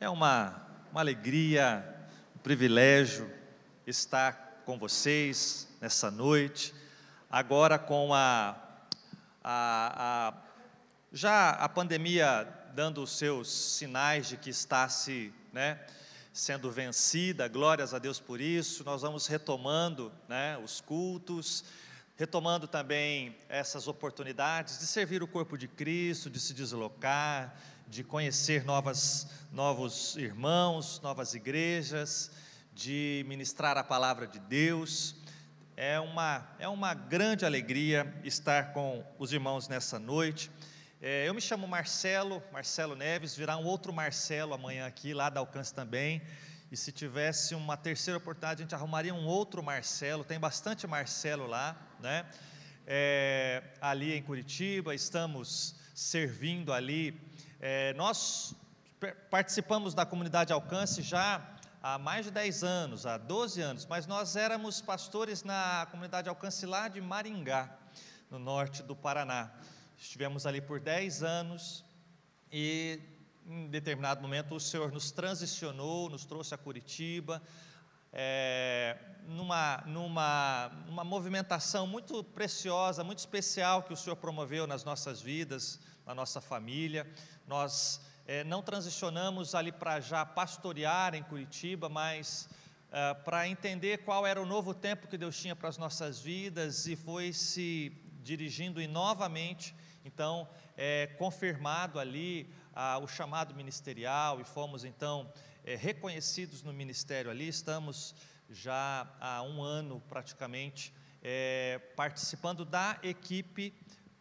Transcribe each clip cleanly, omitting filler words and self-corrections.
É uma alegria, um privilégio estar com vocês nessa noite, agora com já a pandemia dando os seus sinais de que está sendo vencida, glórias a Deus por isso. Nós vamos retomando os cultos, retomando também essas oportunidades de servir o corpo de Cristo, de se deslocar, de conhecer novos irmãos, novas igrejas, de ministrar a palavra de Deus. É uma grande alegria estar com os irmãos nessa noite. Eu me chamo Marcelo Neves, virá um outro Marcelo amanhã aqui, lá da Alcance também, e se tivesse uma terceira oportunidade, a gente arrumaria um outro Marcelo, tem bastante Marcelo lá, ali em Curitiba, estamos servindo ali. Nós participamos da comunidade Alcance já há mais de 10 anos, há 12 anos, mas nós éramos pastores na comunidade Alcance lá de Maringá, no norte do Paraná. Estivemos ali por 10 anos e em determinado momento o Senhor nos transicionou, nos trouxe a Curitiba, numa movimentação muito preciosa, muito especial que o Senhor promoveu nas nossas vidas, na nossa família. Nós não transicionamos ali para já pastorear em Curitiba, mas para entender qual era o novo tempo que Deus tinha para as nossas vidas, e foi se dirigindo novamente, então, confirmado ali o chamado ministerial, e fomos então reconhecidos no ministério ali. Estamos já há um ano praticamente participando da equipe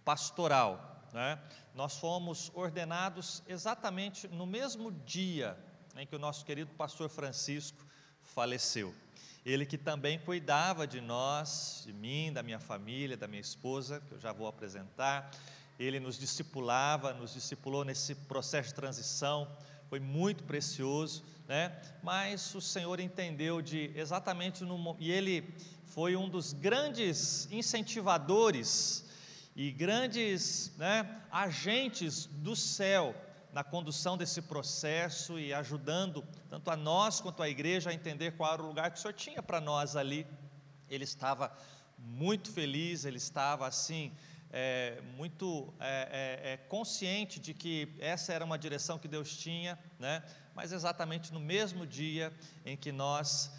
pastoral, Nós fomos ordenados exatamente no mesmo dia em que o nosso querido pastor Francisco faleceu. Ele que também cuidava de nós, de mim, da minha família, da minha esposa, que eu já vou apresentar. Ele nos discipulou nesse processo de transição, foi muito precioso, Mas o Senhor entendeu e ele foi um dos grandes incentivadores e grandes agentes do céu na condução desse processo, e ajudando tanto a nós quanto a igreja a entender qual era o lugar que o Senhor tinha para nós ali. Ele estava muito feliz, ele estava assim, muito consciente de que essa era uma direção que Deus tinha, Mas exatamente no mesmo dia em que nós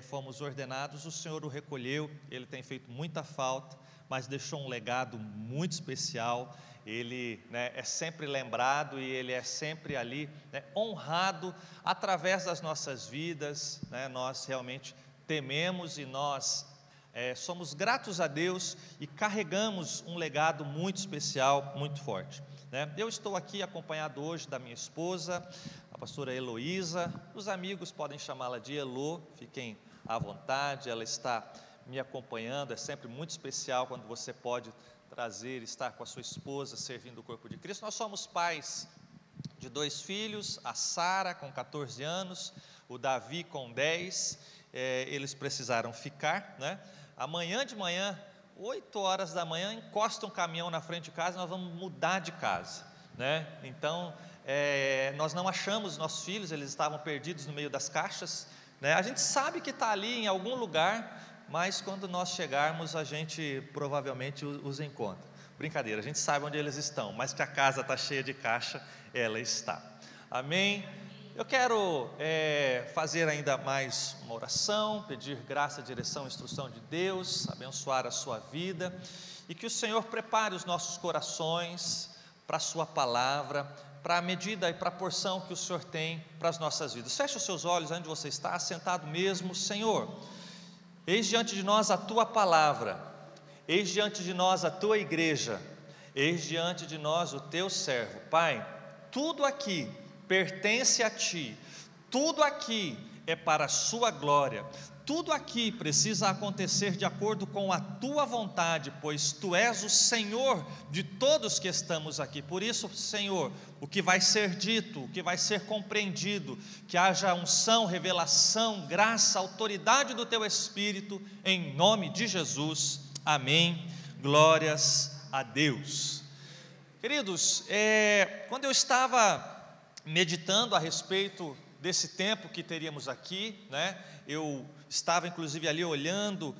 fomos ordenados, o Senhor o recolheu. Ele tem feito muita falta, mas deixou um legado muito especial. Ele é sempre lembrado, e ele é sempre ali honrado através das nossas vidas, Nós realmente tememos, e nós somos gratos a Deus, e carregamos um legado muito especial, muito forte, Eu estou aqui acompanhado hoje da minha esposa, a pastora Heloísa. Os amigos podem chamá-la de Elô, fiquem à vontade. Ela está me acompanhando. É sempre muito especial quando você pode estar com a sua esposa, servindo o corpo de Cristo. Nós somos pais de 2 filhos, a Sara com 14 anos, o Davi com 10, eles precisaram ficar, Amanhã de manhã, 8 horas da manhã, encosta um caminhão na frente de casa, nós vamos mudar de casa, Então, nós não achamos nossos filhos, eles estavam perdidos no meio das caixas, A gente sabe que está ali em algum lugar, mas quando nós chegarmos, a gente provavelmente os encontra. Brincadeira, a gente sabe onde eles estão, mas que a casa está cheia de caixa, ela está. Amém? Eu quero fazer ainda mais uma oração, pedir graça, direção, instrução de Deus, abençoar a sua vida, e que o Senhor prepare os nossos corações para a sua palavra, para a medida e para a porção que o Senhor tem para as nossas vidas. Feche os seus olhos onde você está, sentado mesmo. Senhor, eis diante de nós a Tua palavra, eis diante de nós a Tua igreja, eis diante de nós o Teu servo. Pai, tudo aqui pertence a Ti, tudo aqui é para a Sua glória, tudo aqui precisa acontecer de acordo com a Tua vontade, pois Tu és o Senhor de todos que estamos aqui. Por isso, Senhor, o que vai ser dito, o que vai ser compreendido, que haja unção, revelação, graça, autoridade do Teu Espírito, em nome de Jesus, amém, glórias a Deus. Queridos, quando eu estava meditando a respeito desse tempo que teríamos aqui, né? Eu estava inclusive ali olhando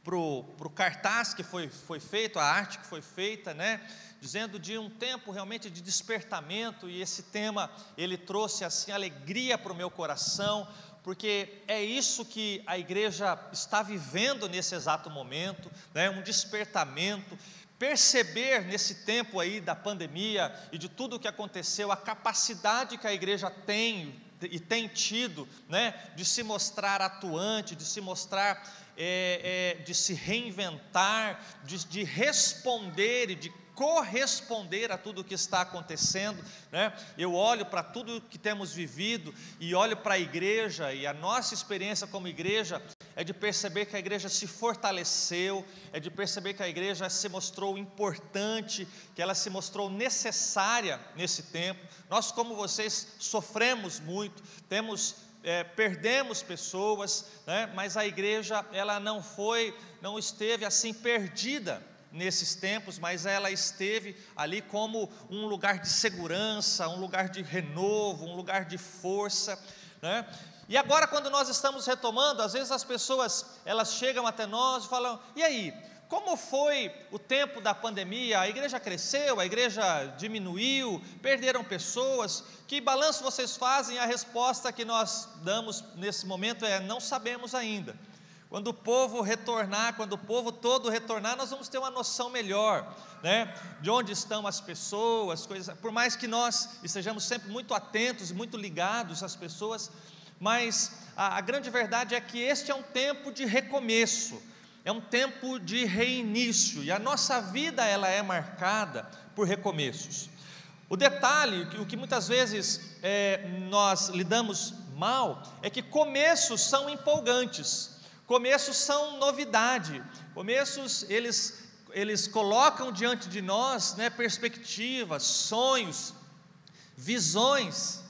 para o cartaz que foi feito, a arte que foi feita, né? Dizendo de um tempo realmente de despertamento, e esse tema, ele trouxe assim alegria para o meu coração, porque é isso que a igreja está vivendo nesse exato momento, né? Um despertamento, perceber nesse tempo aí da pandemia e de tudo o que aconteceu, a capacidade que a igreja tem e tem tido, né? De se mostrar atuante, de se mostrar, de se reinventar, de responder e de corresponder a tudo o que está acontecendo, né? Eu olho para tudo que temos vivido e olho para a igreja, e a nossa experiência como igreja é de perceber que a igreja se fortaleceu, é de perceber que a igreja se mostrou importante, que ela se mostrou necessária nesse tempo. Nós, como vocês, sofremos muito, perdemos pessoas, né? Mas a igreja, ela não esteve assim perdida nesses tempos, mas ela esteve ali como um lugar de segurança, um lugar de renovo, um lugar de força, né? E agora, quando nós estamos retomando, às vezes as pessoas, elas chegam até nós e falam: e aí, como foi o tempo da pandemia? A igreja cresceu, a igreja diminuiu, perderam pessoas, que balanço vocês fazem? A resposta que nós damos nesse momento é: não sabemos ainda. Quando o povo retornar, quando o povo todo retornar, nós vamos ter uma noção melhor, né? De onde estão as pessoas, por mais que nós estejamos sempre muito atentos, muito ligados às pessoas, mas a grande verdade é que este é um tempo de recomeço, é um tempo de reinício, e a nossa vida, ela é marcada por recomeços. O detalhe, o que muitas vezes nós lidamos mal, é que começos são empolgantes, começos são novidade, começos eles colocam diante de nós, né, perspectivas, sonhos, visões,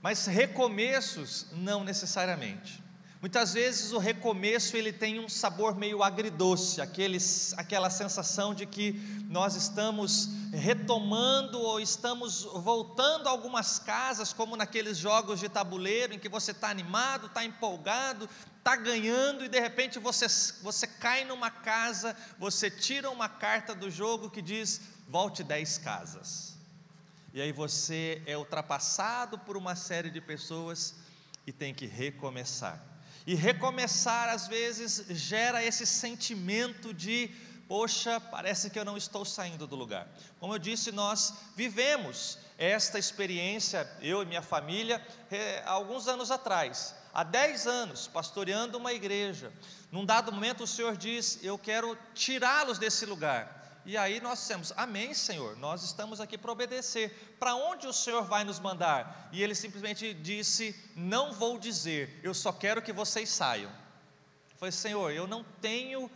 mas recomeços não necessariamente. Muitas vezes o recomeço, ele tem um sabor meio agridoce, aquela sensação de que nós estamos retomando ou estamos voltando a algumas casas, como naqueles jogos de tabuleiro em que você está animado, está empolgado, está ganhando, e de repente você cai numa casa, você tira uma carta do jogo que diz: volte 10 casas, e aí você é ultrapassado por uma série de pessoas e tem que recomeçar. E recomeçar, às vezes, gera esse sentimento de: poxa, parece que eu não estou saindo do lugar. Como eu disse, nós vivemos esta experiência, eu e minha família, há alguns anos atrás, há 10 anos, pastoreando uma igreja. Num dado momento o Senhor diz: eu quero tirá-los desse lugar. E aí nós dissemos: amém, Senhor, nós estamos aqui para obedecer. Para onde o Senhor vai nos mandar? E Ele simplesmente disse: não vou dizer, eu só quero que vocês saiam. Eu falei: Senhor, eu não tenho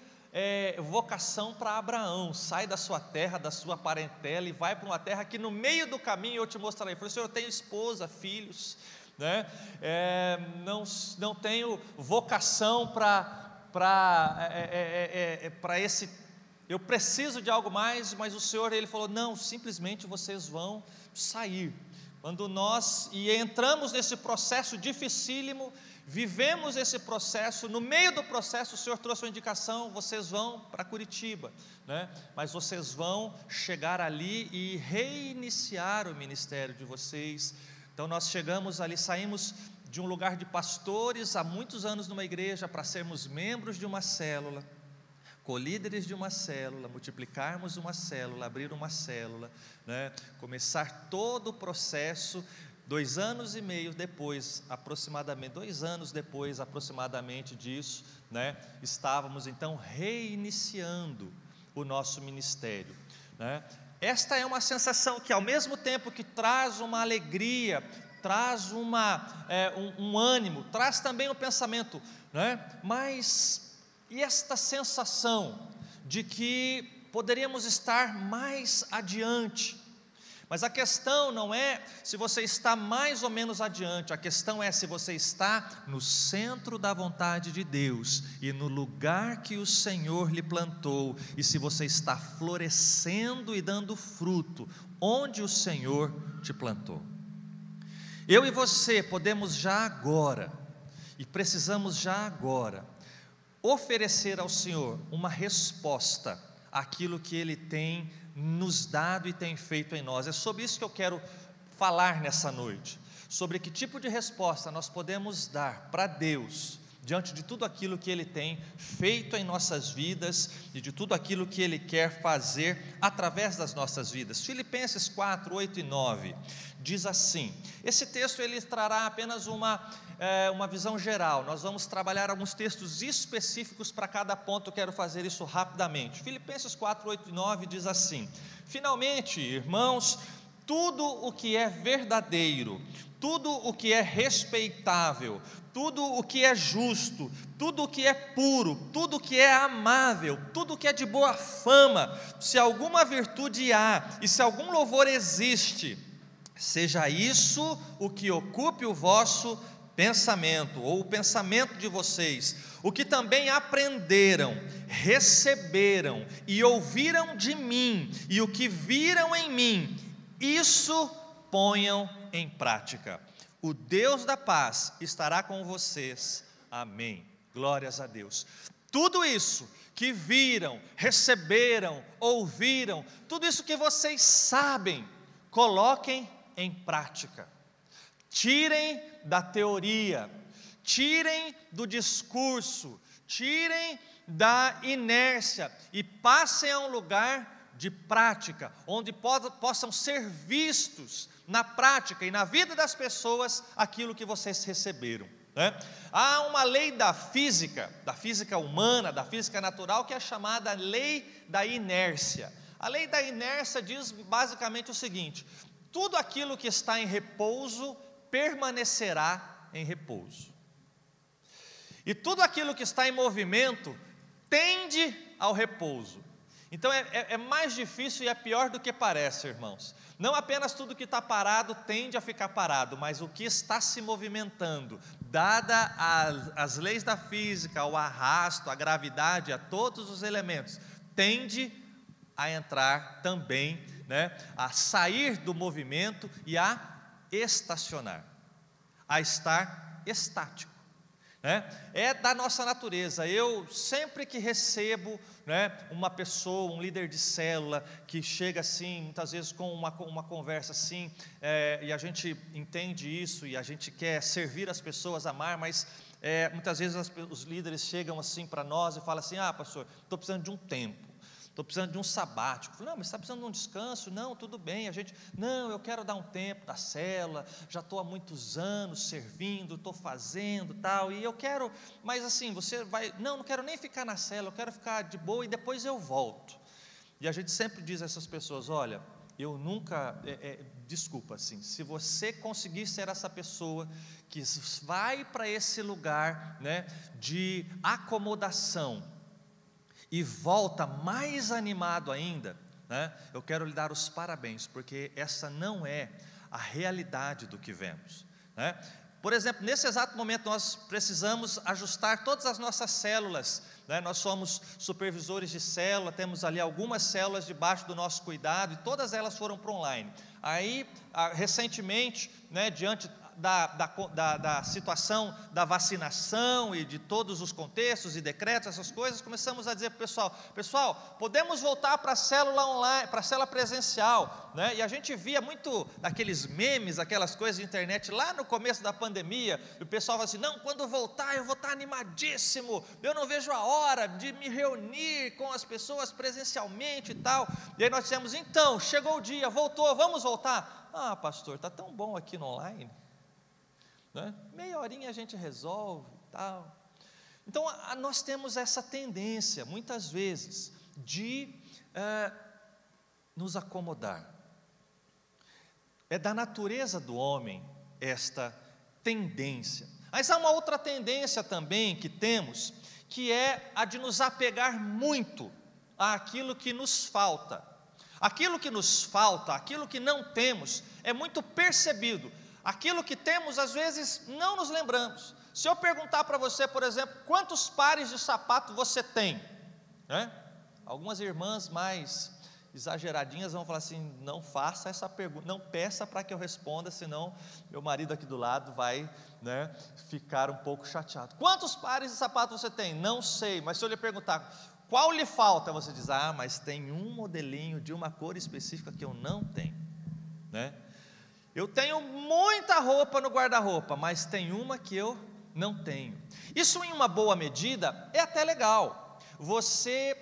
vocação para Abraão, sai da sua terra, da sua parentela, e vai para uma terra que no meio do caminho eu te mostrarei. Eu falei: Senhor, eu tenho esposa, filhos, né? Não tenho vocação para esse. Eu preciso de algo mais, mas o Senhor, Ele falou: não, simplesmente vocês vão sair. Quando nós entramos nesse processo dificílimo, vivemos esse processo, no meio do processo o Senhor trouxe uma indicação: vocês vão para Curitiba, né? Mas vocês vão chegar ali e reiniciar o ministério de vocês. Então nós chegamos ali, saímos de um lugar de pastores há muitos anos numa igreja, para sermos membros de uma célula, colíderes de uma célula, multiplicarmos uma célula, abrir uma célula, né? Começar todo o processo. 2 anos e meio depois, aproximadamente, 2 anos depois aproximadamente disso, né? Estávamos então reiniciando o nosso ministério, né? Esta é uma sensação que, ao mesmo tempo que traz uma alegria, traz um ânimo, traz também um pensamento, né? Mas e esta sensação de que poderíamos estar mais adiante, Mas a questão não é se você está mais ou menos adiante, a questão é se você está no centro da vontade de Deus e no lugar que o Senhor lhe plantou, e se você está florescendo e dando fruto onde o Senhor te plantou. Eu e você podemos já agora, e precisamos já agora, oferecer ao Senhor uma resposta àquilo que Ele tem nos dado e tem feito em nós. É sobre isso que eu quero falar nessa noite, sobre que tipo de resposta nós podemos dar para Deus, diante de tudo aquilo que Ele tem feito em nossas vidas, e de tudo aquilo que Ele quer fazer através das nossas vidas. Filipenses 4, 8 e 9, diz assim, esse texto ele trará apenas uma visão geral, nós vamos trabalhar alguns textos específicos para cada ponto, eu quero fazer isso rapidamente. Filipenses 4, 8 e 9 diz assim, finalmente, irmãos, tudo o que é verdadeiro, tudo o que é respeitável, tudo o que é justo, tudo o que é puro, tudo o que é amável, tudo o que é de boa fama, se alguma virtude há e se algum louvor existe, seja isso o que ocupe o vosso pensamento, ou o pensamento de vocês, o que também aprenderam, receberam e ouviram de mim, e o que viram em mim, isso ponham em prática. O Deus da paz estará com vocês. Amém. Glórias a Deus. Tudo isso que viram, receberam, ouviram, tudo isso que vocês sabem, coloquem em prática. Tirem da teoria, tirem do discurso, tirem da inércia e passem a um lugar de prática, onde possam ser vistos na prática e na vida das pessoas aquilo que vocês receberam, né? Há uma lei da física humana, da física natural, que é chamada lei da inércia. A lei da inércia diz basicamente o seguinte: tudo aquilo que está em repouso permanecerá em repouso, e tudo aquilo que está em movimento tende ao repouso. Então é mais difícil e é pior do que parece, irmãos. Não apenas tudo que está parado tende a ficar parado, mas o que está se movimentando, dada as leis da física, o arrasto, a gravidade, a todos os elementos, tende a entrar também, né, a sair do movimento e a estacionar, a estar estático. É da nossa natureza. Eu sempre que recebo, né, uma pessoa, um líder de célula que chega assim, muitas vezes com uma conversa assim, e a gente entende isso e a gente quer servir as pessoas, amar, mas muitas vezes os líderes chegam assim para nós e falam assim: ah, pastor, estou precisando de um tempo, estou precisando de um sabático. Não, mas está precisando de um descanso? Não, tudo bem. Não, eu quero dar um tempo da célula, já estou há muitos anos servindo, estou fazendo tal, e eu quero, mas assim, você vai, não quero nem ficar na célula, eu quero ficar de boa e depois eu volto. E a gente sempre diz a essas pessoas: olha, eu nunca, desculpa assim, se você conseguir ser essa pessoa que vai para esse lugar, né, de acomodação, e volta mais animado ainda, né, eu quero lhe dar os parabéns, porque essa não é a realidade do que vemos, né? Por exemplo, nesse exato momento nós precisamos ajustar todas as nossas células, né? Nós somos supervisores de célula, temos ali algumas células debaixo do nosso cuidado, e todas elas foram para online. Aí, recentemente, né, diante da situação da vacinação e de todos os contextos e decretos, essas coisas, começamos a dizer para o pessoal, podemos voltar para a célula online, para a célula presencial, né? E a gente via muito aqueles memes, aquelas coisas de internet lá no começo da pandemia, e o pessoal fala assim: não, quando voltar eu vou estar animadíssimo, eu não vejo a hora de me reunir com as pessoas presencialmente e tal. E aí nós dissemos: então, chegou o dia, voltou, vamos voltar? Ah, pastor, está tão bom aqui no online, né? Meia horinha a gente resolve e tal. Então nós temos essa tendência muitas vezes de nos acomodar. É da natureza do homem esta tendência. Mas há uma outra tendência também que temos, que é a de nos apegar muito àquilo que nos falta, Aquilo que nos falta, aquilo que não temos, é muito percebido. Aquilo que temos, às vezes, não nos lembramos. Se eu perguntar para você, por exemplo, quantos pares de sapato você tem, né? Algumas irmãs mais exageradinhas vão falar assim: não faça essa pergunta, não peça para que eu responda, senão meu marido aqui do lado vai, né, ficar um pouco chateado. Quantos pares de sapato você tem? Não sei, mas se eu lhe perguntar qual lhe falta, você diz: ah, mas tem um modelinho de uma cor específica que eu não tenho, né? Eu tenho muita roupa no guarda-roupa, mas tem uma que eu não tenho. Isso, em uma boa medida, é até legal. Você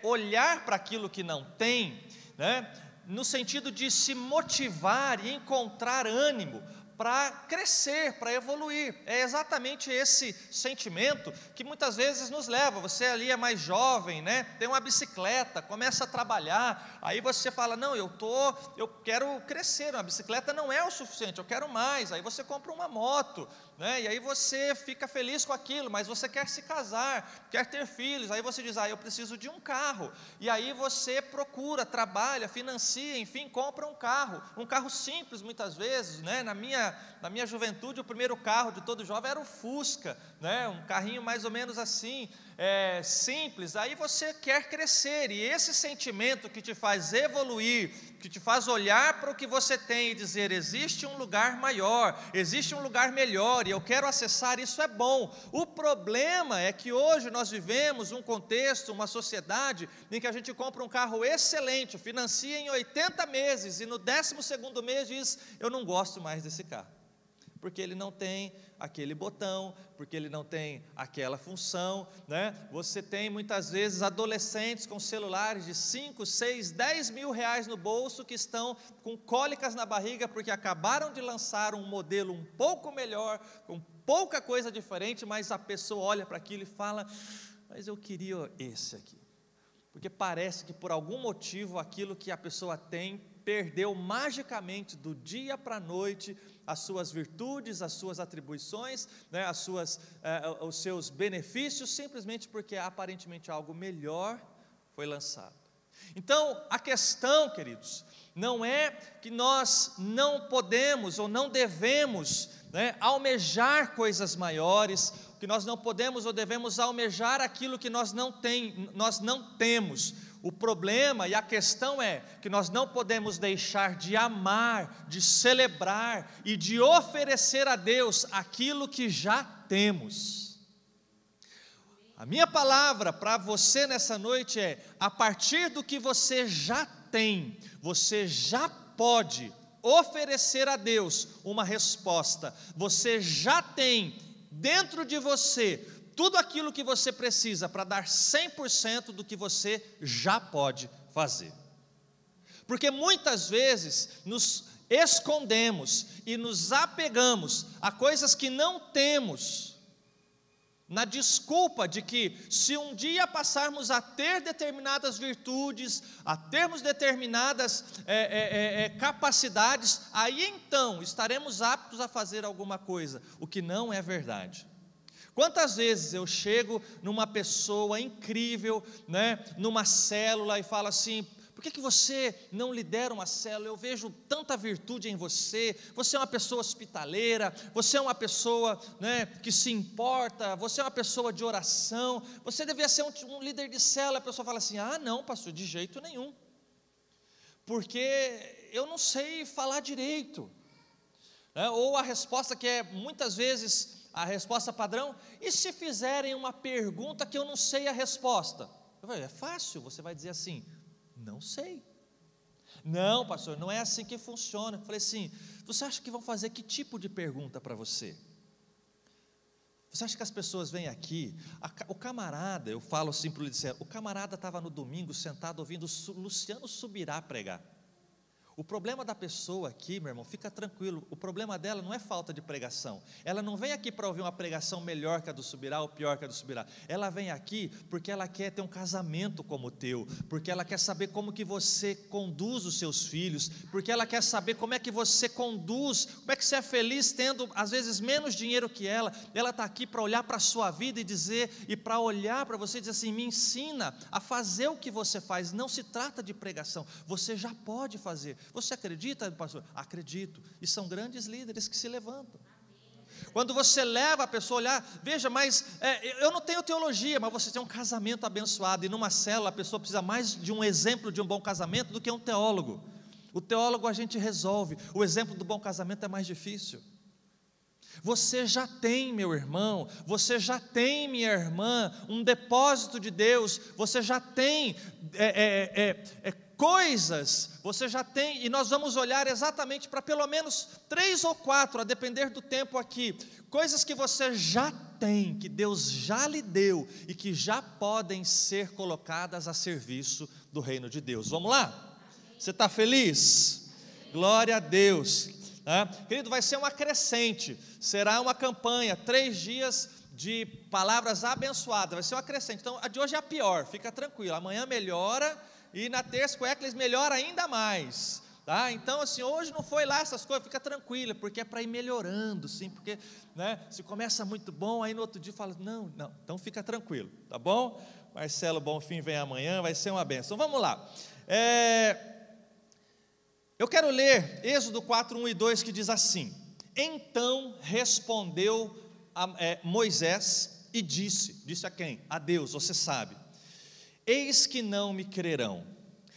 olhar para aquilo que não tem, né, no sentido de se motivar e encontrar ânimo para crescer, para evoluir. É exatamente esse sentimento que muitas vezes nos leva. Você ali é mais jovem, né? Tem uma bicicleta, começa a trabalhar, aí você fala: não, eu quero crescer, uma bicicleta não é o suficiente, eu quero mais. Aí você compra uma moto, né? E aí você fica feliz com aquilo, mas você quer se casar, quer ter filhos, aí você diz: ah, eu preciso de um carro. E aí você procura, trabalha, financia, enfim, compra um carro simples muitas vezes, né? Na minha juventude, o primeiro carro de todo jovem era o Fusca, né? Um carrinho mais ou menos assim, simples. Aí você quer crescer, e esse sentimento que te faz evoluir, que te faz olhar para o que você tem e dizer: existe um lugar maior, existe um lugar melhor, e eu quero acessar, isso é bom. O problema é que hoje nós vivemos um contexto, uma sociedade em que a gente compra um carro excelente, financia em 80 meses, e no 12º mês diz: eu não gosto mais desse carro, porque ele não tem aquele botão, porque ele não tem aquela função, né? Você tem muitas vezes adolescentes com celulares de 5, 6, 10 mil reais no bolso, que estão com cólicas na barriga, porque acabaram de lançar um modelo um pouco melhor, com pouca coisa diferente, mas a pessoa olha para aquilo e fala: mas eu queria esse aqui, porque parece que por algum motivo aquilo que a pessoa tem perdeu magicamente do dia para a noite as suas virtudes, as suas atribuições, né, os seus benefícios, simplesmente porque aparentemente algo melhor foi lançado. Então, a questão, queridos, não é que nós não podemos ou não devemos, né, almejar coisas maiores, que nós não podemos ou devemos almejar aquilo que nós não temos. O problema e a questão é que nós não podemos deixar de amar, de celebrar e de oferecer a Deus aquilo que já temos. A minha palavra para você nessa noite é: a partir do que você já tem, você já pode oferecer a Deus uma resposta. Você já tem dentro de você tudo aquilo que você precisa para dar 100% do que você já pode fazer. Porque muitas vezes nos escondemos e nos apegamos a coisas que não temos, na desculpa de que, se um dia passarmos a ter determinadas virtudes, a termos determinadas capacidades, aí então estaremos aptos a fazer alguma coisa, o que não é verdade. Quantas vezes eu chego numa pessoa incrível, né, numa célula, e falo assim: por que você não lidera uma célula? Eu vejo tanta virtude em você, você é uma pessoa hospitaleira, você é uma pessoa, né, que se importa, você é uma pessoa de oração, você deveria ser um líder de célula. A pessoa fala assim: ah, não, pastor, de jeito nenhum, porque eu não sei falar direito, né? Ou a resposta que é muitas vezes a resposta padrão: e se fizerem uma pergunta que eu não sei a resposta? Eu falei: é fácil, você vai dizer assim: não sei. Não, pastor, não é assim que funciona. Eu falei assim: você acha que vão fazer que tipo de pergunta para você? Você acha que as pessoas vêm aqui, o camarada, eu falo assim para o líder, o camarada estava no domingo sentado ouvindo Luciano Subirá pregar. O problema da pessoa aqui, meu irmão, fica tranquilo, o problema dela não é falta de pregação. Ela não vem aqui para ouvir uma pregação melhor que a do Subirá ou pior que a do Subirá. Ela vem aqui porque ela quer ter um casamento como o teu, porque ela quer saber como que você conduz os seus filhos, porque ela quer saber como é que você conduz, como é que você é feliz tendo às vezes menos dinheiro que ela. Ela está aqui para olhar para a sua vida e dizer, e para olhar para você e dizer assim, me ensina a fazer o que você faz. Não se trata de pregação, você já pode fazer. Você acredita, pastor? Acredito. E são grandes líderes que se levantam. Quando você leva a pessoa a olhar, veja, mas eu não tenho teologia, mas você tem um casamento abençoado, e numa célula a pessoa precisa mais de um exemplo de um bom casamento do que um teólogo. O teólogo a gente resolve, o exemplo do bom casamento é mais difícil. Você já tem, meu irmão, você já tem, minha irmã, um depósito de Deus, você já tem coisas, você já tem, e nós vamos olhar exatamente para pelo menos 3 ou 4, a depender do tempo aqui, coisas que você já tem, que Deus já lhe deu, e que já podem ser colocadas a serviço do reino de Deus. Vamos lá? Você está feliz? Glória a Deus. Querido, vai ser uma crescente, será uma campanha, 3 dias de palavras abençoadas, vai ser uma crescente. Então a de hoje é a pior, fica tranquilo, amanhã melhora, e na terça com Eclis melhora ainda mais, tá? Então assim, hoje não foi lá essas coisas, fica tranquila, porque é para ir melhorando, sim, porque, né, se começa muito bom, aí no outro dia fala, não, então fica tranquilo, tá bom? Marcelo Bonfim vem amanhã, vai ser uma bênção. Vamos lá, eu quero ler Êxodo 4, 1 e 2, que diz assim: então respondeu Moisés e disse a quem? A Deus, você sabe, eis que não me crerão,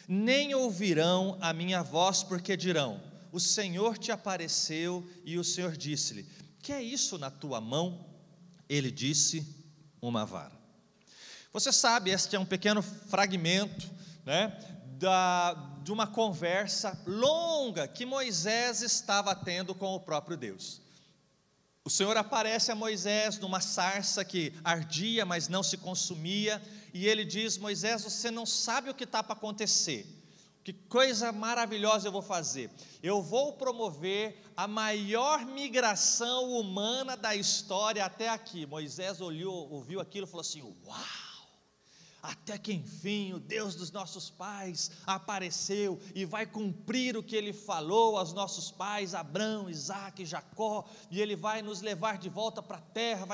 nem ouvirão a minha voz, porque dirão, o Senhor te apareceu, e o Senhor disse-lhe, que é isso na tua mão? Ele disse, uma vara. Você sabe, este é um pequeno fragmento, né, de uma conversa longa que Moisés estava tendo com o próprio Deus. O Senhor aparece a Moisés numa sarça que ardia, mas não se consumia, e ele diz, Moisés, você não sabe o que está para acontecer, que coisa maravilhosa eu vou fazer, eu vou promover a maior migração humana da história até aqui. Moisés ouviu aquilo e falou assim, uau, até que enfim o Deus dos nossos pais apareceu e vai cumprir o que Ele falou aos nossos pais, Abraão, Isaque e Jacó, e Ele vai nos levar de volta para a terra,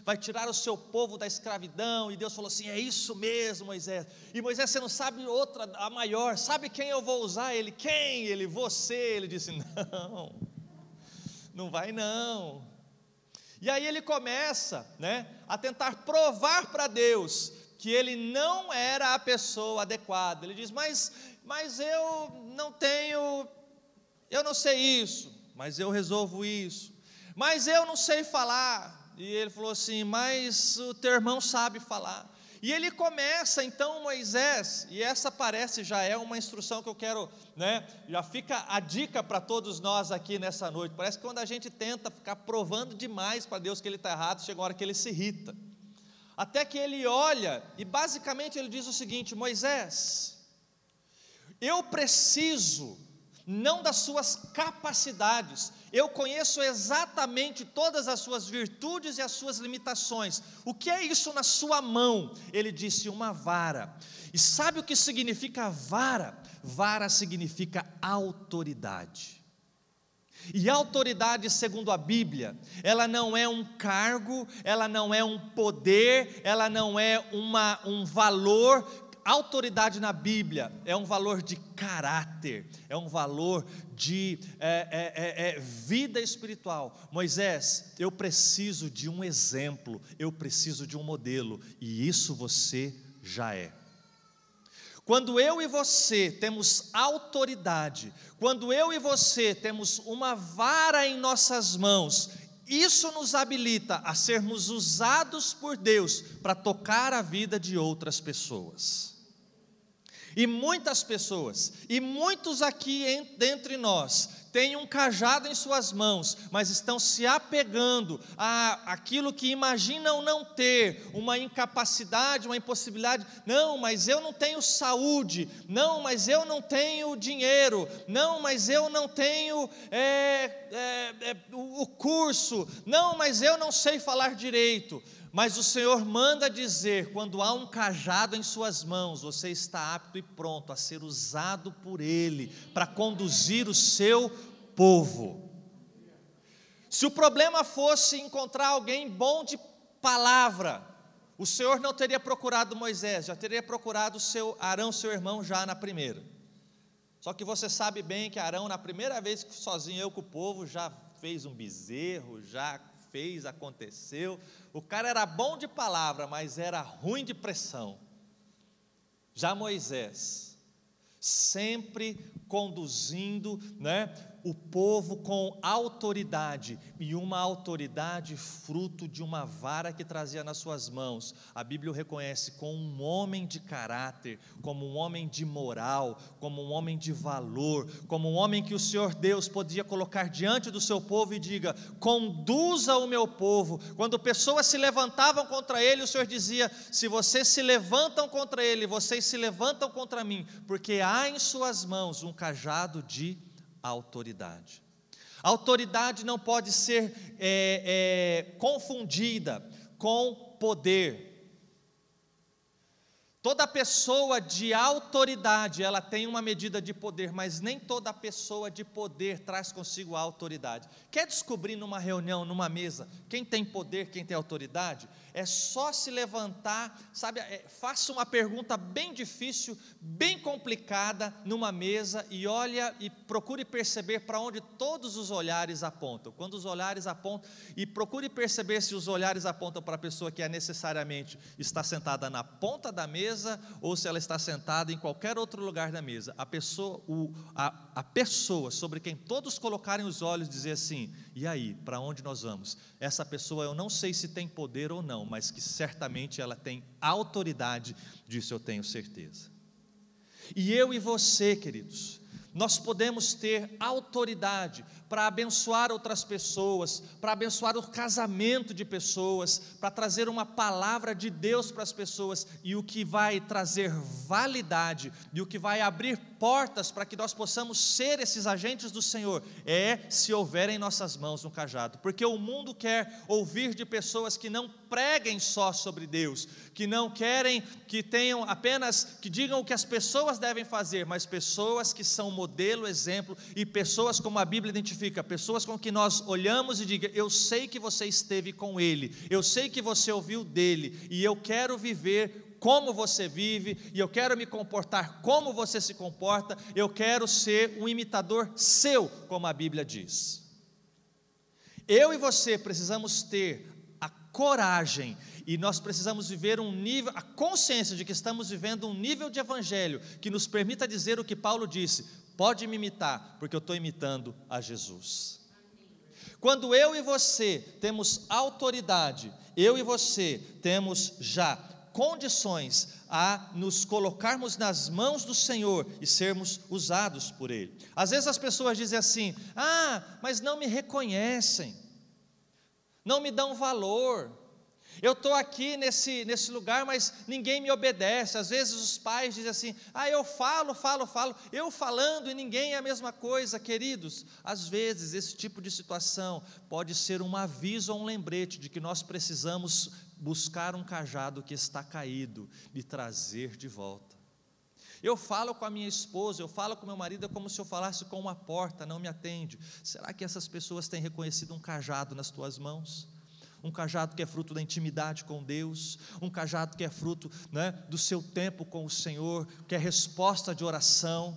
vai tirar o seu povo da escravidão. E Deus falou assim, é isso mesmo, Moisés. E Moisés, você não sabe outra, a maior, sabe quem eu vou usar? Ele, quem? Ele, você. Ele disse, não vai não. E aí ele começa, né, a tentar provar para Deus que ele não era a pessoa adequada. Ele diz, mas eu não sei isso, mas eu resolvo isso, mas eu não sei falar. E ele falou assim, mas o teu irmão sabe falar. E ele começa então, Moisés, e essa parece já é uma instrução que eu quero, né, já fica a dica para todos nós aqui nessa noite. Parece que quando a gente tenta ficar provando demais para Deus que ele está errado, chega uma hora que ele se irrita. Até que ele olha, e basicamente ele diz o seguinte, Moisés, eu preciso, não das suas capacidades, eu conheço exatamente todas as suas virtudes e as suas limitações. O que é isso na sua mão? Ele disse, uma vara. E sabe o que significa vara? Vara significa autoridade. E autoridade, segundo a Bíblia, ela não é um cargo, ela não é um poder, ela não é um valor. Autoridade na Bíblia é um valor de caráter, é um valor de vida espiritual. Moisés, eu preciso de um exemplo, eu preciso de um modelo, e isso você já é. Quando eu e você temos autoridade, quando eu e você temos uma vara em nossas mãos, isso nos habilita a sermos usados por Deus para tocar a vida de outras pessoas. E muitas pessoas, e muitos aqui dentre nós, têm um cajado em suas mãos, mas estão se apegando àquilo que imaginam não ter, uma incapacidade, uma impossibilidade. Não, mas eu não tenho saúde. Não, mas eu não tenho dinheiro. Não, mas eu não tenho o curso. Não, mas eu não sei falar direito. Mas o Senhor manda dizer: quando há um cajado em suas mãos, você está apto e pronto a ser usado por Ele para conduzir o seu povo. Se o problema fosse encontrar alguém bom de palavra, o Senhor não teria procurado Moisés, já teria procurado Arão, seu irmão, já na primeira. Só que você sabe bem que Arão, na primeira vez que sozinho eu com o povo, já fez um bezerro, já fez, aconteceu. O cara era bom de palavra, mas era ruim de pressão. Já Moisés, sempre conduzindo, o povo com autoridade, e uma autoridade fruto de uma vara que trazia nas suas mãos. A Bíblia o reconhece como um homem de caráter, como um homem de moral, como um homem de valor, como um homem que o Senhor Deus podia colocar diante do seu povo e diga: conduza o meu povo. Quando pessoas se levantavam contra ele, o Senhor dizia: se vocês se levantam contra ele, vocês se levantam contra mim, porque há em suas mãos um cajado de autoridade. A autoridade não pode ser confundida com poder. Toda pessoa de autoridade, ela tem uma medida de poder, mas nem toda pessoa de poder traz consigo a autoridade. Quer descobrir numa reunião, numa mesa, quem tem poder, quem tem autoridade? É só se levantar, sabe, faça uma pergunta bem difícil, bem complicada numa mesa e olha e procure perceber para onde todos os olhares apontam. Quando os olhares apontam, e procure perceber se os olhares apontam para a pessoa que necessariamente está sentada na ponta da mesa ou se ela está sentada em qualquer outro lugar da mesa. A pessoa sobre quem todos colocarem os olhos dizer assim: e aí, para onde nós vamos? Essa pessoa, eu não sei se tem poder ou não, mas que certamente ela tem autoridade, disso eu tenho certeza. E eu e você, queridos, nós podemos ter autoridade para abençoar outras pessoas, para abençoar o casamento de pessoas, para trazer uma palavra de Deus para as pessoas, e o que vai trazer validade, e o que vai abrir portas para que nós possamos ser esses agentes do Senhor, se houver em nossas mãos um cajado, porque o mundo quer ouvir de pessoas que não preguem só sobre Deus, que não querem que tenham apenas, que digam o que as pessoas devem fazer, mas pessoas que são modelo, exemplo, e pessoas como a Bíblia identifica, pessoas com que nós olhamos e diga: eu sei que você esteve com ele, eu sei que você ouviu dele, e eu quero viver como você vive, e eu quero me comportar como você se comporta, eu quero ser um imitador seu, como a Bíblia diz. Eu e você precisamos ter a coragem, e nós precisamos viver a consciência de que estamos vivendo um nível de evangelho, que nos permita dizer o que Paulo disse: pode me imitar, porque eu estou imitando a Jesus. Quando eu e você temos autoridade, eu e você temos já condições a nos colocarmos nas mãos do Senhor e sermos usados por Ele. Às vezes as pessoas dizem assim: mas não me reconhecem, não me dão valor, eu estou aqui nesse lugar, mas ninguém me obedece. Às vezes os pais dizem assim: eu falo, eu falando e ninguém é a mesma coisa. Queridos, às vezes esse tipo de situação pode ser um aviso ou um lembrete de que nós precisamos buscar um cajado que está caído e trazer de volta. Eu falo com a minha esposa, eu falo com meu marido, é como se eu falasse com uma porta, não me atende. Será que essas pessoas têm reconhecido um cajado nas tuas mãos? Um cajado que é fruto da intimidade com Deus, um cajado que é fruto do seu tempo com o Senhor, que é resposta de oração.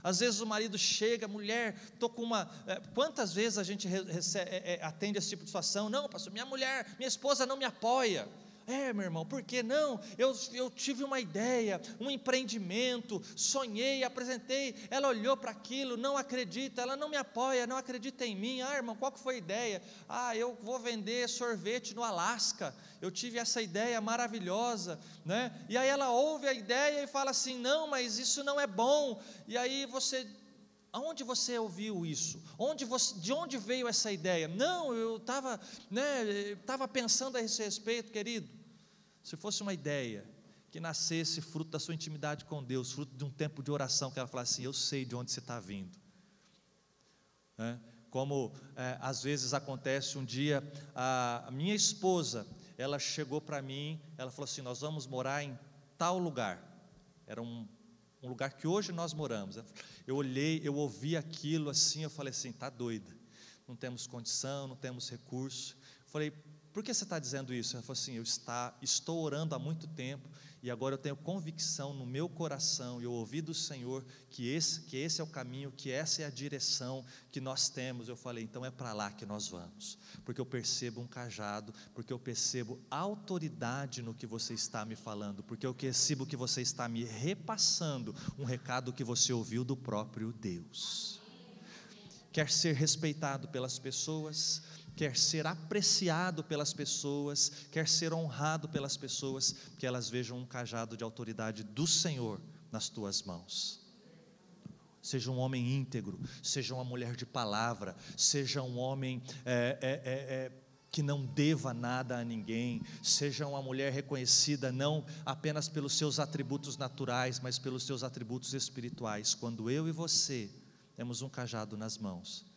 Às vezes o marido chega: mulher, estou com uma... Quantas vezes a gente atende esse tipo de situação? Não, pastor, minha esposa não me apoia. Meu irmão, por que não? Eu tive uma ideia, um empreendimento, sonhei, apresentei, ela olhou para aquilo, não acredita, ela não me apoia, não acredita em mim. Irmão, qual que foi a ideia? Eu vou vender sorvete no Alasca, eu tive essa ideia maravilhosa, E aí ela ouve a ideia e fala assim: não, mas isso não é bom. E aí você Aonde você ouviu isso? De onde veio essa ideia? Não, eu estava pensando a esse respeito, querido. Se fosse uma ideia que nascesse fruto da sua intimidade com Deus, fruto de um tempo de oração, que ela falasse assim, eu sei de onde você está vindo. Como às vezes acontece, um dia a minha esposa, ela chegou para mim, ela falou assim, nós vamos morar em tal lugar. Era um lugar que hoje nós moramos. Eu olhei, eu ouvi aquilo assim, eu falei assim, está doida, não temos condição, não temos recurso. Eu falei, por que você está dizendo isso? Ela falou assim, eu estou orando há muito tempo, e agora eu tenho convicção no meu coração, e eu ouvi do Senhor, que esse é o caminho, que essa é a direção que nós temos. Eu falei, então é para lá que nós vamos, porque eu percebo um cajado, porque eu percebo autoridade no que você está me falando, porque eu percebo que você está me repassando um recado que você ouviu do próprio Deus. Quer ser respeitado pelas pessoas, quer ser apreciado pelas pessoas, quer ser honrado pelas pessoas, que elas vejam um cajado de autoridade do Senhor nas tuas mãos. Seja um homem íntegro, seja uma mulher de palavra, seja um homem que não deva nada a ninguém, seja uma mulher reconhecida não apenas pelos seus atributos naturais, mas pelos seus atributos espirituais. Quando eu e você temos um cajado nas mãos,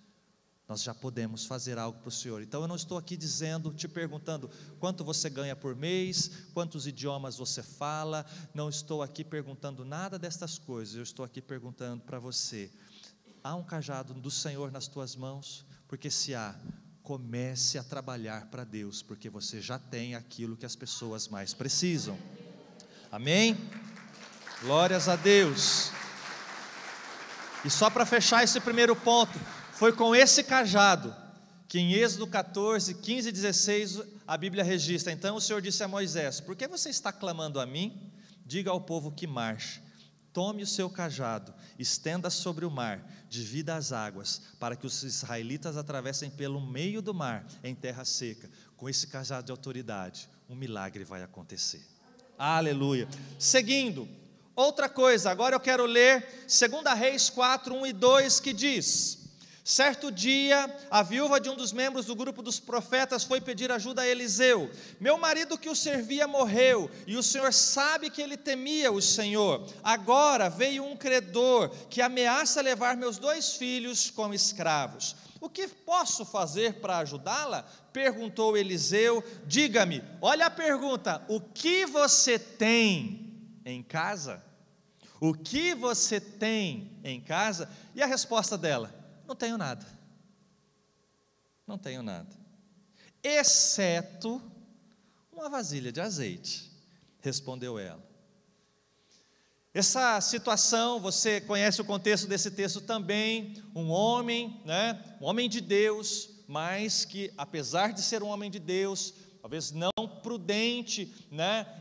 nós já podemos fazer algo para o Senhor. Então eu não estou aqui te perguntando quanto você ganha por mês, quantos idiomas você fala, não estou aqui perguntando nada destas coisas, eu estou aqui perguntando para você, há um cajado do Senhor nas tuas mãos? Porque se há, comece a trabalhar para Deus, porque você já tem aquilo que as pessoas mais precisam. Amém? Glórias a Deus. E só para fechar esse primeiro ponto, foi com esse cajado que em Êxodo 14, 15 e 16 a Bíblia registra, então o Senhor disse a Moisés, por que você está clamando a mim? Diga ao povo que marche, tome o seu cajado, estenda sobre o mar, divida as águas, para que os israelitas atravessem pelo meio do mar, em terra seca. Com esse cajado de autoridade, um milagre vai acontecer. Aleluia. Seguindo, outra coisa, agora eu quero ler 2 Reis 4, 1 e 2, que diz, certo dia, a viúva de um dos membros do grupo dos profetas foi pedir ajuda a Eliseu. Meu marido que o servia morreu, e o Senhor sabe que ele temia o Senhor. Agora veio um credor que ameaça levar meus 2 filhos como escravos. O que posso fazer para ajudá-la? Perguntou Eliseu. Diga-me, olha a pergunta, o que você tem em casa? O que você tem em casa? E a resposta dela, não tenho nada, não tenho nada, exceto uma vasilha de azeite, respondeu ela. Essa situação, você conhece o contexto desse texto também, um homem de Deus, mas que apesar de ser um homem de Deus, talvez não prudente,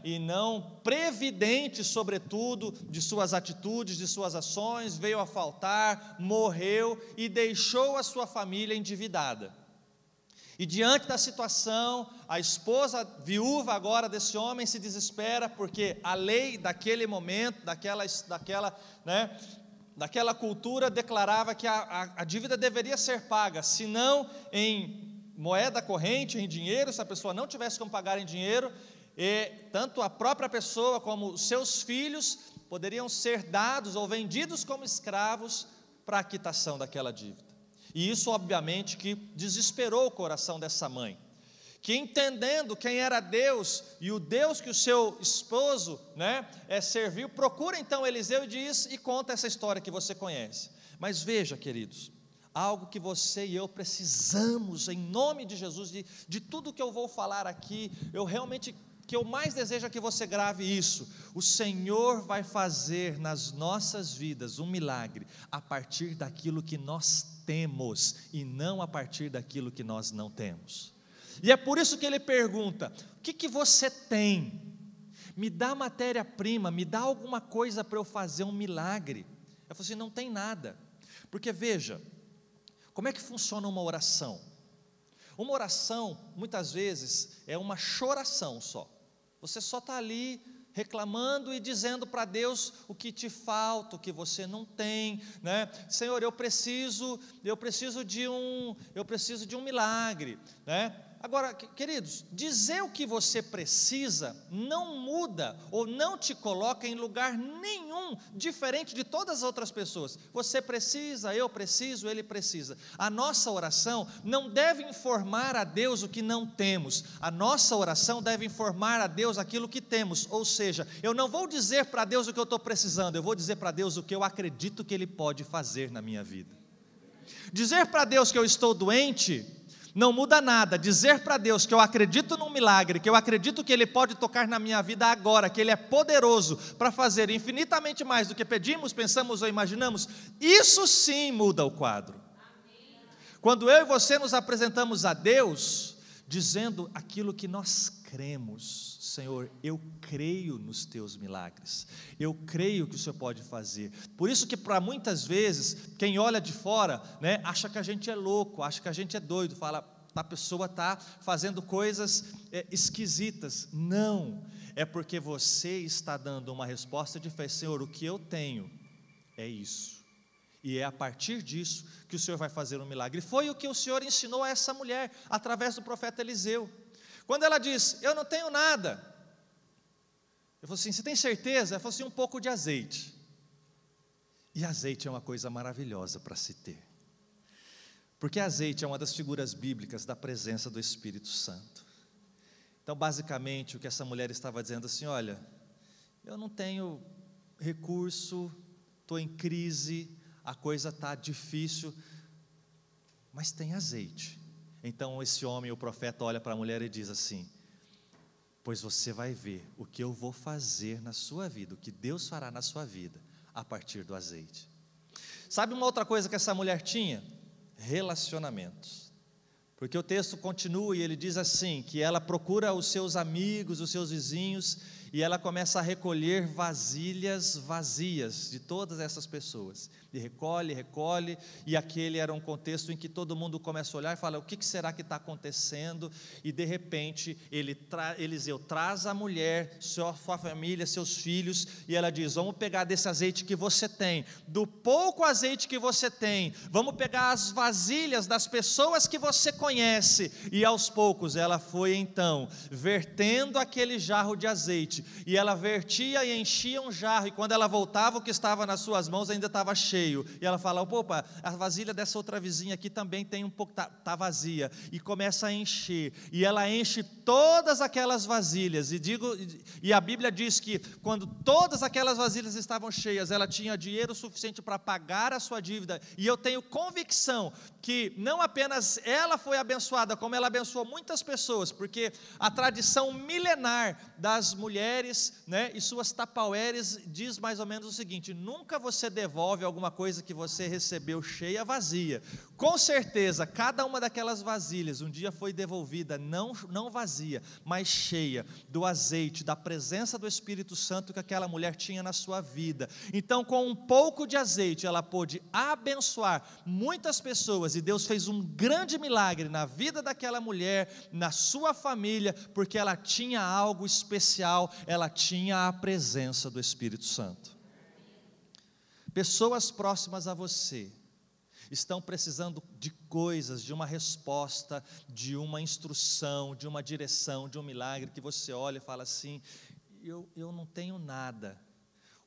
e não previdente, sobretudo, de suas atitudes, de suas ações, veio a faltar, morreu e deixou a sua família endividada. E diante da situação, a esposa viúva agora desse homem se desespera, porque a lei daquele momento, daquela cultura declarava que a dívida deveria ser paga, se não em moeda corrente, em dinheiro, se a pessoa não tivesse como pagar em dinheiro, tanto a própria pessoa como os seus filhos poderiam ser dados ou vendidos como escravos para a quitação daquela dívida. E isso obviamente que desesperou o coração dessa mãe, que entendendo quem era Deus e o Deus que o seu esposo serviu, procura então Eliseu e conta essa história que você conhece. Mas veja, queridos, algo que você e eu precisamos, em nome de Jesus, de tudo que eu vou falar aqui, que eu mais desejo é que você grave isso. O Senhor vai fazer nas nossas vidas um milagre, a partir daquilo que nós temos, e não a partir daquilo que nós não temos. E é por isso que ele pergunta, o que você tem? Me dá matéria-prima, me dá alguma coisa para eu fazer um milagre. Eu falei assim, não tem nada, porque veja, como é que funciona uma oração? Uma oração, muitas vezes, é uma choração só. Você só está ali reclamando e dizendo para Deus o que te falta, o que você não tem, né? Senhor, eu preciso de um milagre, né? Agora, queridos, dizer o que você precisa não muda ou não te coloca em lugar nenhum diferente de todas as outras pessoas. Você precisa, eu preciso, ele precisa. A nossa oração não deve informar a Deus o que não temos. A nossa oração deve informar a Deus aquilo que temos. Ou seja, eu não vou dizer para Deus o que eu estou precisando, eu vou dizer para Deus o que eu acredito que Ele pode fazer na minha vida. Dizer para Deus que eu estou doente não muda nada. Dizer para Deus que eu acredito num milagre, que eu acredito que Ele pode tocar na minha vida agora, que Ele é poderoso para fazer infinitamente mais do que pedimos, pensamos ou imaginamos, isso sim muda o quadro. Quando eu e você nos apresentamos a Deus, dizendo aquilo que nós cremos, Senhor, eu creio nos teus milagres, eu creio que o Senhor pode fazer. Por isso que para muitas vezes, quem olha de fora, né, acha que a gente é louco, acha que a gente é doido, fala, a pessoa está fazendo coisas esquisitas. Não, é porque você está dando uma resposta de fé. Senhor, o que eu tenho é isso, e é a partir disso que o Senhor vai fazer um milagre. E foi o que o Senhor ensinou a essa mulher, através do profeta Eliseu. Quando ela diz, eu não tenho nada, eu falei assim, você tem certeza? Ela falou assim, um pouco de azeite. E azeite é uma coisa maravilhosa para se ter, porque azeite é uma das figuras bíblicas da presença do Espírito Santo. Então, basicamente, o que essa mulher estava dizendo assim, olha, eu não tenho recurso, estou em crise, a coisa está difícil, mas tem azeite. Então esse homem, o profeta, olha para a mulher e diz assim, pois você vai ver o que eu vou fazer na sua vida, o que Deus fará na sua vida, a partir do azeite. Sabe uma outra coisa que essa mulher tinha? Relacionamentos. Porque o texto continua e ele diz assim, que ela procura os seus amigos, os seus vizinhos, e ela começa a recolher vasilhas vazias de todas essas pessoas, e recolhe, e aquele era um contexto em que todo mundo começa a olhar e fala, o que será que está acontecendo? E de repente, Eliseu traz a mulher, sua família, seus filhos, e ela diz, vamos pegar desse azeite que você tem, do pouco azeite que você tem, vamos pegar as vasilhas das pessoas que você conhece, e aos poucos ela foi então, vertendo aquele jarro de azeite, e ela vertia e enchia um jarro, e quando ela voltava, o que estava nas suas mãos ainda estava cheio, e ela fala, opa, a vasilha dessa outra vizinha aqui também tem um pouco, está vazia, e começa a encher, e ela enche todas aquelas vasilhas, e a Bíblia diz que quando todas aquelas vasilhas estavam cheias, ela tinha dinheiro suficiente para pagar a sua dívida, e eu tenho convicção que não apenas ela foi abençoada, como ela abençoou muitas pessoas, porque a tradição milenar das mulheres, né, e suas tapaueres diz mais ou menos o seguinte, nunca você devolve alguma coisa que você recebeu cheia, vazia. Com certeza, cada uma daquelas vasilhas um dia foi devolvida, não vazia, mas cheia do azeite, da presença do Espírito Santo que aquela mulher tinha na sua vida. Então, com um pouco de azeite, ela pôde abençoar muitas pessoas, e Deus fez um grande milagre na vida daquela mulher, na sua família, porque ela tinha algo especial, ela tinha a presença do Espírito Santo. Pessoas próximas a você estão precisando de coisas, de uma resposta, de uma instrução, de uma direção, de um milagre, que você olha e fala assim, eu não tenho nada,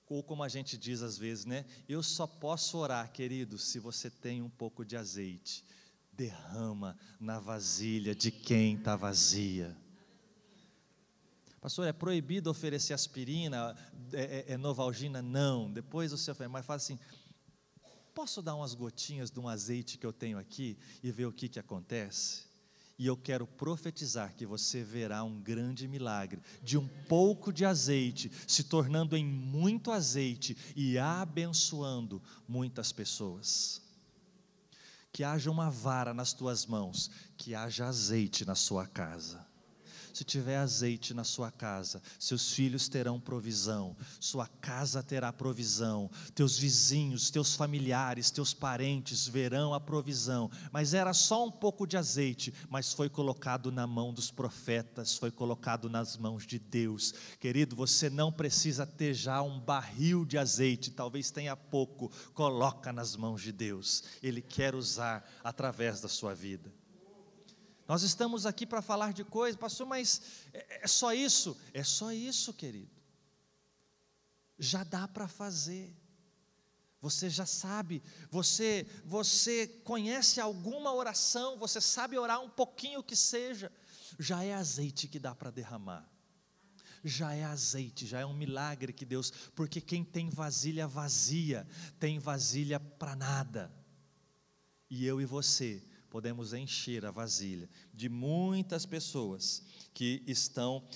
ou como a gente diz às vezes, né? Eu só posso orar, querido, se você tem um pouco de azeite, derrama na vasilha de quem está vazia. Pastor, é proibido oferecer aspirina, Novalgina? Não, depois você oferece, mas fala assim, posso dar umas gotinhas de um azeite que eu tenho aqui e ver o que acontece? E eu quero profetizar que você verá um grande milagre, de um pouco de azeite, se tornando em muito azeite e abençoando muitas pessoas. Que haja uma vara nas tuas mãos, que haja azeite na sua casa. Se tiver azeite na sua casa, seus filhos terão provisão, sua casa terá provisão, teus vizinhos, teus familiares, teus parentes verão a provisão. Mas era só um pouco de azeite, mas foi colocado na mão dos profetas, foi colocado nas mãos de Deus. Querido, você não precisa ter já um barril de azeite, talvez tenha pouco, coloca nas mãos de Deus, Ele quer usar através da sua vida. Nós estamos aqui para falar de coisas, pastor, mas é só isso? É só isso, querido. Já dá para fazer. Você já sabe, você conhece alguma oração, você sabe orar um pouquinho que seja, já é azeite que dá para derramar. Já é azeite, já é um milagre que Deus, porque quem tem vasilha vazia, tem vasilha para nada. E eu e você podemos encher a vasilha de muitas pessoas que estão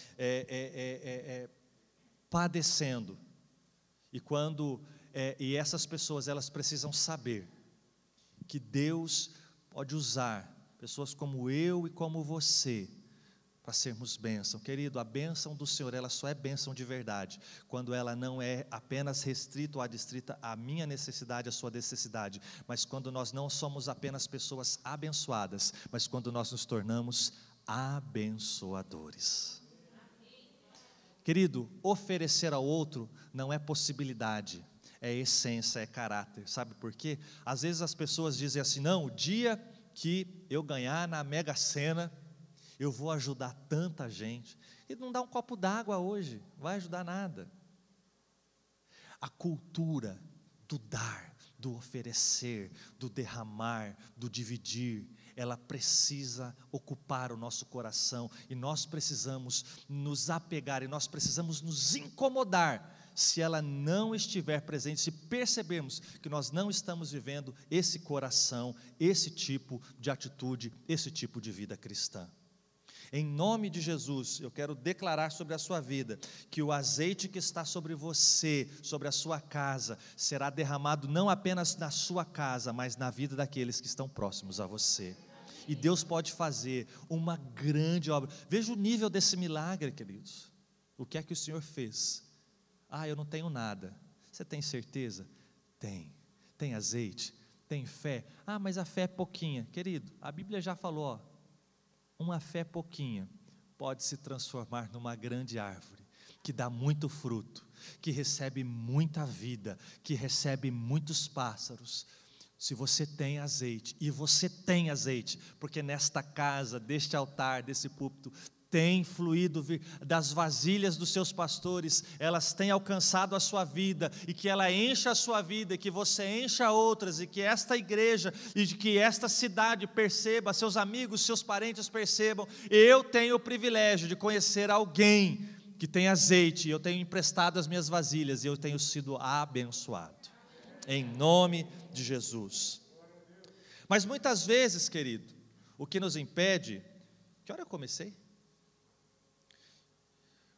padecendo. E essas pessoas, elas precisam saber que Deus pode usar pessoas como eu e como você para sermos bênção. Querido, a bênção do Senhor, ela só é bênção de verdade quando ela não é apenas restrita ou adstrita à minha necessidade, à sua necessidade, mas quando nós não somos apenas pessoas abençoadas, mas quando nós nos tornamos abençoadores. Querido, oferecer ao outro não é possibilidade, é essência, é caráter. Sabe por quê? Às vezes as pessoas dizem assim: não, o dia que eu ganhar na Mega Sena, eu vou ajudar tanta gente. E não dá um copo d'água hoje, não vai ajudar nada. A cultura do dar, do oferecer, do derramar, do dividir, ela precisa ocupar o nosso coração, e nós precisamos nos apegar, e nós precisamos nos incomodar, se ela não estiver presente, se percebermos que nós não estamos vivendo esse coração, esse tipo de atitude, esse tipo de vida cristã. Em nome de Jesus, eu quero declarar sobre a sua vida, que o azeite que está sobre você, sobre a sua casa, será derramado não apenas na sua casa, mas na vida daqueles que estão próximos a você. E Deus pode fazer uma grande obra. Veja o nível desse milagre, queridos. O que é que o Senhor fez? Ah, eu não tenho nada. Você tem certeza? Tem. Tem azeite? Tem fé? Ah, mas a fé é pouquinha. Querido, a Bíblia já falou, uma fé pouquinha pode se transformar numa grande árvore, que dá muito fruto, que recebe muita vida, que recebe muitos pássaros. Se você tem azeite, e você tem azeite, porque nesta casa, deste altar, desse púlpito, tem fluído das vasilhas dos seus pastores, elas têm alcançado a sua vida, e que ela encha a sua vida, e que você encha outras, e que esta igreja, e que esta cidade perceba, seus amigos, seus parentes percebam, eu tenho o privilégio de conhecer alguém que tem azeite, eu tenho emprestado as minhas vasilhas, e eu tenho sido abençoado, em nome de Jesus. Mas muitas vezes, querido, o que nos impede, que hora eu comecei?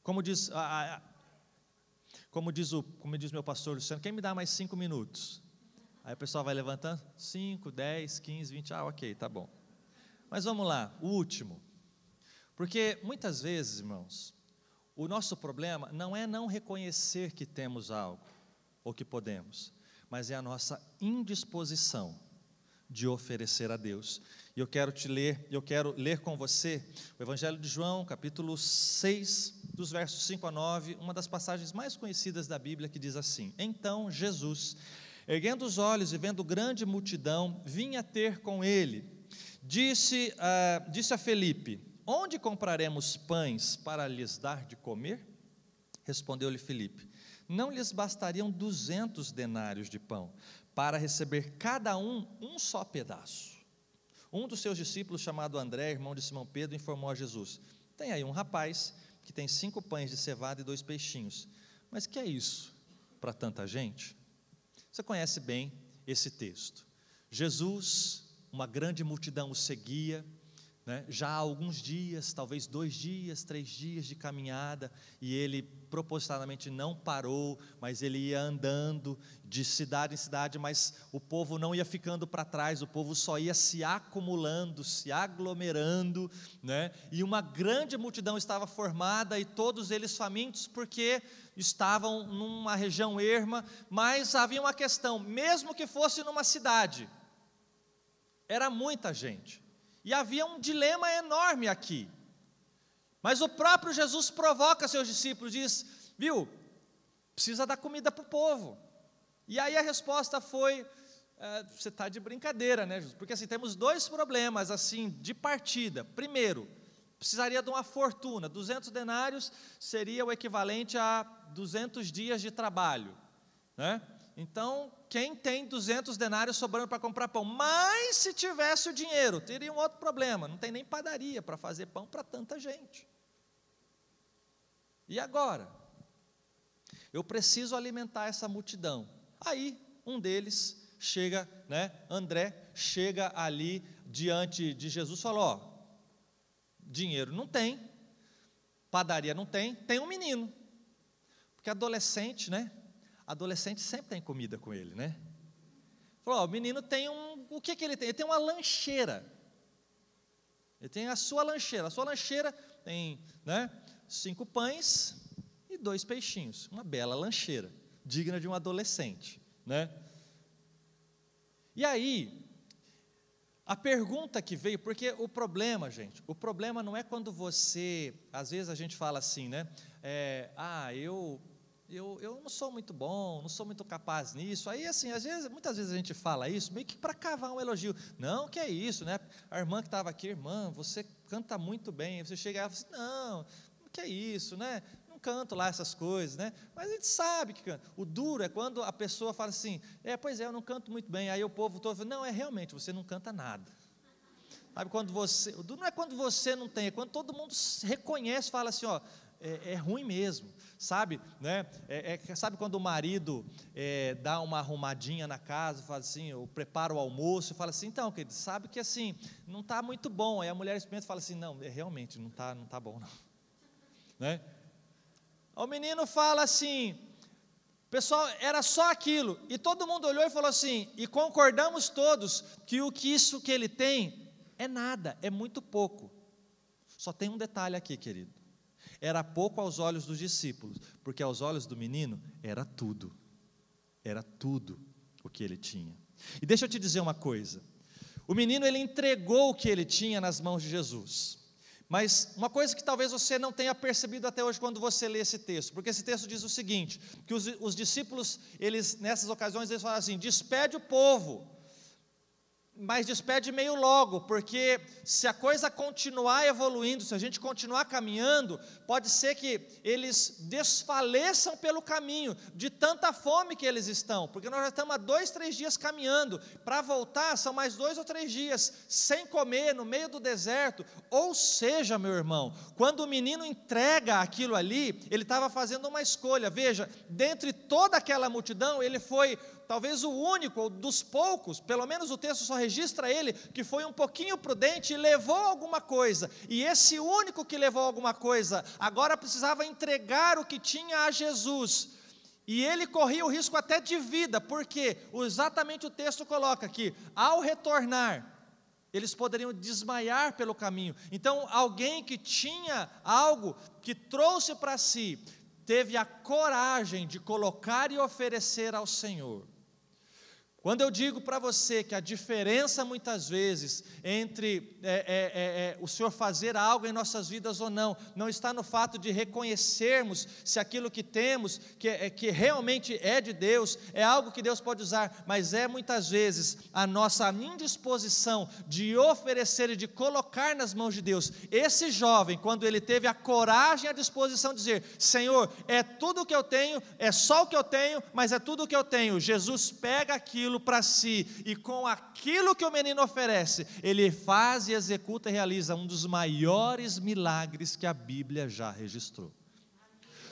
Como diz meu pastor Luciano, quem me dá mais 5 minutos? Aí o pessoal vai levantando, 5, 10, 15, 20, ok, tá bom. Mas vamos lá, o último. Porque muitas vezes, irmãos, o nosso problema não é não reconhecer que temos algo, ou que podemos, mas é a nossa indisposição de oferecer a Deus. E eu quero ler com você o Evangelho de João, capítulo 6, dos versos 5 a 9, uma das passagens mais conhecidas da Bíblia, que diz assim: Então Jesus, erguendo os olhos e vendo grande multidão, vinha ter com ele. Disse a Felipe: Onde compraremos pães para lhes dar de comer? Respondeu-lhe Felipe: Não lhes bastariam 200 denários de pão, para receber cada um só pedaço. Um dos seus discípulos, chamado André, irmão de Simão Pedro, informou a Jesus: Tem aí um rapaz que tem 5 pães de cevada e 2 peixinhos. Mas que é isso para tanta gente? Você conhece bem esse texto. Jesus, uma grande multidão o seguia, né, já há alguns dias, talvez 2 dias, 3 dias de caminhada, e ele propositadamente não parou, mas ele ia andando de cidade em cidade, mas o povo não ia ficando para trás, o povo só ia se acumulando, se aglomerando, né, e uma grande multidão estava formada, e todos eles famintos, porque estavam numa região erma, mas havia uma questão, mesmo que fosse numa cidade, era muita gente, e havia um dilema enorme aqui, mas o próprio Jesus provoca seus discípulos, diz, viu, precisa dar comida para o povo, e aí a resposta foi, você está de brincadeira, né, Jesus? Porque assim, temos 2 problemas, assim, de partida. Primeiro, precisaria de uma fortuna, 200 denários seria o equivalente a 200 dias de trabalho, né? Então, quem tem 200 denários sobrando para comprar pão? Mas se tivesse o dinheiro, teria um outro problema, não tem nem padaria para fazer pão para tanta gente. E agora? Eu preciso alimentar essa multidão. Aí, um deles chega, né, André, chega ali diante de Jesus e fala, ó, dinheiro não tem, padaria não tem, tem um menino, porque adolescente, né, adolescente sempre tem comida com ele, né, falou, ó, o menino tem o que ele tem? Ele tem uma lancheira, ele tem a sua lancheira tem, né, 5 pães e 2 peixinhos, uma bela lancheira, digna de um adolescente, né, e aí, a pergunta que veio, porque o problema, gente, o problema não é quando você, às vezes a gente fala assim, né, eu não sou muito bom, não sou muito capaz nisso, aí assim, muitas vezes a gente fala isso, meio que para cavar um elogio, não, que é isso, né, a irmã que estava aqui, irmã, você canta muito bem, você chega e fala assim, não, que é isso, né, não canto lá essas coisas, né, mas a gente sabe que canta, o duro é quando a pessoa fala assim, pois é, eu não canto muito bem, aí o povo todo fala, não, realmente, você não canta nada, sabe, o duro não é quando você não tem, é quando todo mundo reconhece, fala assim, ó, é ruim mesmo, sabe, né, sabe quando o marido dá uma arrumadinha na casa, fala assim, ou prepara o almoço, fala assim, então, querido, sabe que assim, não está muito bom, aí a mulher experimenta e fala assim, não, realmente, não tá bom não, né, o menino fala assim, pessoal, era só aquilo, e todo mundo olhou e falou assim, e concordamos todos, que isso que ele tem, é nada, é muito pouco, só tem um detalhe aqui, querido, era pouco aos olhos dos discípulos, porque aos olhos do menino, era tudo o que ele tinha, e deixa eu te dizer uma coisa, o menino ele entregou o que ele tinha nas mãos de Jesus, mas uma coisa que talvez você não tenha percebido até hoje quando você lê esse texto, porque esse texto diz o seguinte, que os discípulos, eles nessas ocasiões, eles falam assim, despede o povo, mas despede meio logo, porque se a coisa continuar evoluindo, se a gente continuar caminhando, pode ser que eles desfaleçam pelo caminho, de tanta fome que eles estão, porque nós já estamos há 2, 3 dias caminhando, para voltar são mais 2 ou 3 dias, sem comer, no meio do deserto, ou seja, meu irmão, quando o menino entrega aquilo ali, ele estava fazendo uma escolha, veja, dentre toda aquela multidão, ele foi talvez o único, ou dos poucos, pelo menos o texto só registra ele, que foi um pouquinho prudente e levou alguma coisa, e esse único que levou alguma coisa, agora precisava entregar o que tinha a Jesus, e ele corria o risco até de vida, porque exatamente o texto coloca aqui, ao retornar, eles poderiam desmaiar pelo caminho, então alguém que tinha algo, que trouxe para si, teve a coragem de colocar e oferecer ao Senhor. Quando eu digo para você que a diferença muitas vezes entre o Senhor fazer algo em nossas vidas ou não, não está no fato de reconhecermos se aquilo que temos, que realmente é de Deus, é algo que Deus pode usar, mas é muitas vezes a nossa indisposição de oferecer e de colocar nas mãos de Deus. Esse jovem, quando ele teve a coragem e a disposição de dizer, Senhor, é tudo o que eu tenho, é só o que eu tenho, mas é tudo o que eu tenho, Jesus pega aquilo para si, e com aquilo que o menino oferece, ele faz e executa e realiza um dos maiores milagres que a Bíblia já registrou,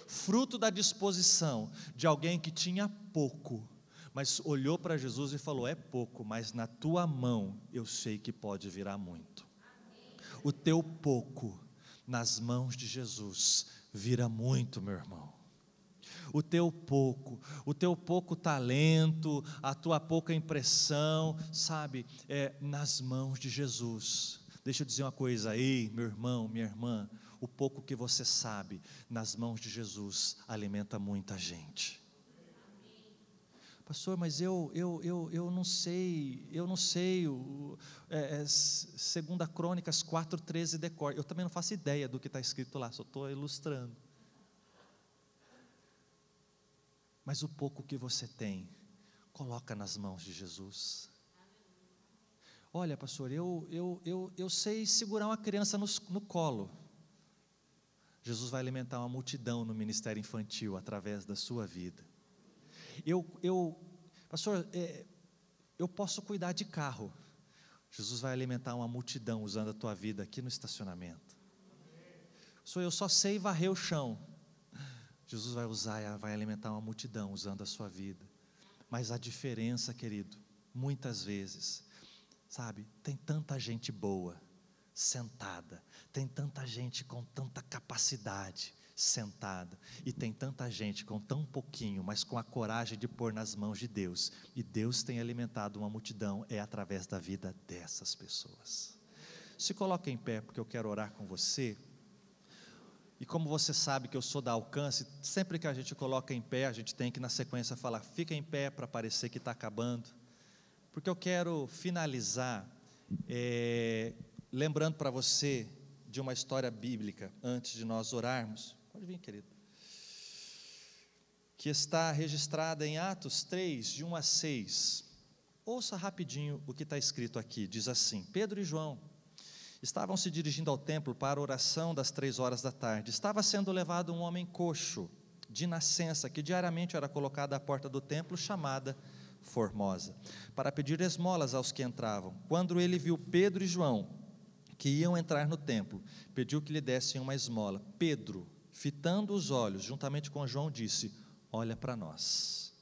fruto da disposição de alguém que tinha pouco, mas olhou para Jesus e falou, é pouco, mas na tua mão eu sei que pode virar muito. O teu pouco nas mãos de Jesus vira muito, meu irmão. O teu pouco talento, a tua pouca impressão, sabe, nas mãos de Jesus. Deixa eu dizer uma coisa, ei, meu irmão, minha irmã, o pouco que você sabe, nas mãos de Jesus, alimenta muita gente. Pastor, mas eu não sei, 2 Crônicas 4:13 decor, eu também não faço ideia do que está escrito lá, só estou ilustrando. Mas o pouco que você tem, coloca nas mãos de Jesus. Olha, pastor, eu sei segurar uma criança no colo. Jesus vai alimentar uma multidão no ministério infantil através da sua vida. Pastor, eu posso cuidar de carro. Jesus vai alimentar uma multidão usando a tua vida aqui no estacionamento. Pastor, eu só sei varrer o chão. Jesus vai alimentar uma multidão usando a sua vida. Mas a diferença, querido, muitas vezes, sabe, tem tanta gente boa sentada, tem tanta gente com tanta capacidade sentada, e tem tanta gente com tão pouquinho, mas com a coragem de pôr nas mãos de Deus, e Deus tem alimentado uma multidão, através da vida dessas pessoas. Se coloque em pé, porque eu quero orar com você. E como você sabe que eu sou da Alcance, sempre que a gente coloca em pé, a gente tem que na sequência falar, fica em pé para parecer que está acabando, porque eu quero finalizar lembrando para você de uma história bíblica, antes de nós orarmos. Pode vir, querido. Que está registrada em Atos 3, de 1 a 6. Ouça rapidinho o que está escrito aqui. Diz assim: Pedro e João estavam se dirigindo ao templo para a oração das 3 horas da tarde. Estava sendo levado um homem coxo, de nascença, que diariamente era colocado à porta do templo, chamada Formosa, para pedir esmolas aos que entravam. Quando ele viu Pedro e João, que iam entrar no templo, pediu que lhe dessem uma esmola. Pedro, fitando os olhos, juntamente com João, disse: olha para nós.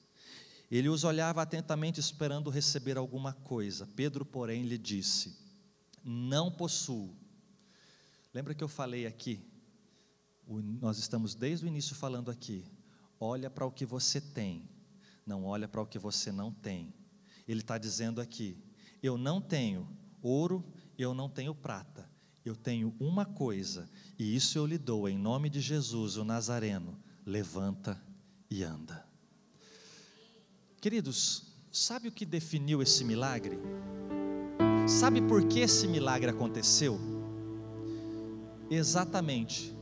Ele os olhava atentamente, esperando receber alguma coisa. Pedro, porém, lhe disse: não possuo. Lembra que eu falei aqui, nós estamos desde o início falando aqui, olha para o que você tem, não olha para o que você não tem. Ele está dizendo aqui, eu não tenho ouro, eu não tenho prata, eu tenho uma coisa, e isso eu lhe dou em nome de Jesus, o Nazareno. Levanta e anda. Queridos, sabe o que definiu esse milagre? Sabe por que esse milagre aconteceu? Exatamente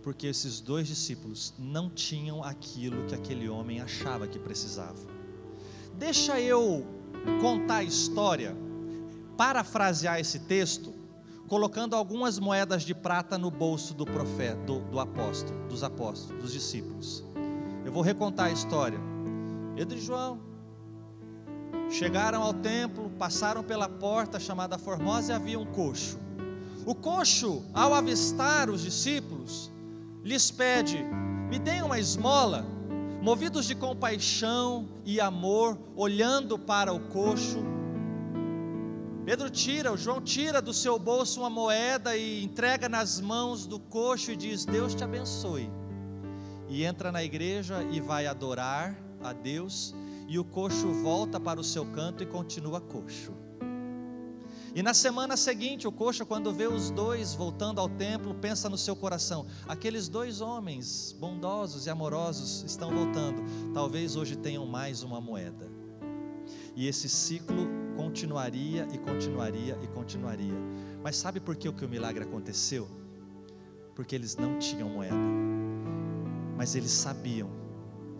porque esses 2 discípulos não tinham aquilo que aquele homem achava que precisava. Deixa eu contar a história, parafrasear esse texto, colocando algumas moedas de prata no bolso do profeta, dos apóstolos, dos discípulos. Eu vou recontar a história. Pedro e João chegaram ao templo, passaram pela porta chamada Formosa e havia um coxo. O coxo, ao avistar os discípulos, lhes pede: me deem uma esmola. Movidos de compaixão e amor, olhando para o coxo, João tira do seu bolso uma moeda e entrega nas mãos do coxo e diz: Deus te abençoe. E entra na igreja e vai adorar a Deus, e o coxo volta para o seu canto e continua coxo. E na semana seguinte, o coxo, quando vê os 2 voltando ao templo, pensa no seu coração: aqueles 2 homens bondosos e amorosos estão voltando, talvez hoje tenham mais uma moeda. E esse ciclo continuaria e continuaria e continuaria. Mas sabe por que o milagre aconteceu? Porque eles não tinham moeda, mas eles sabiam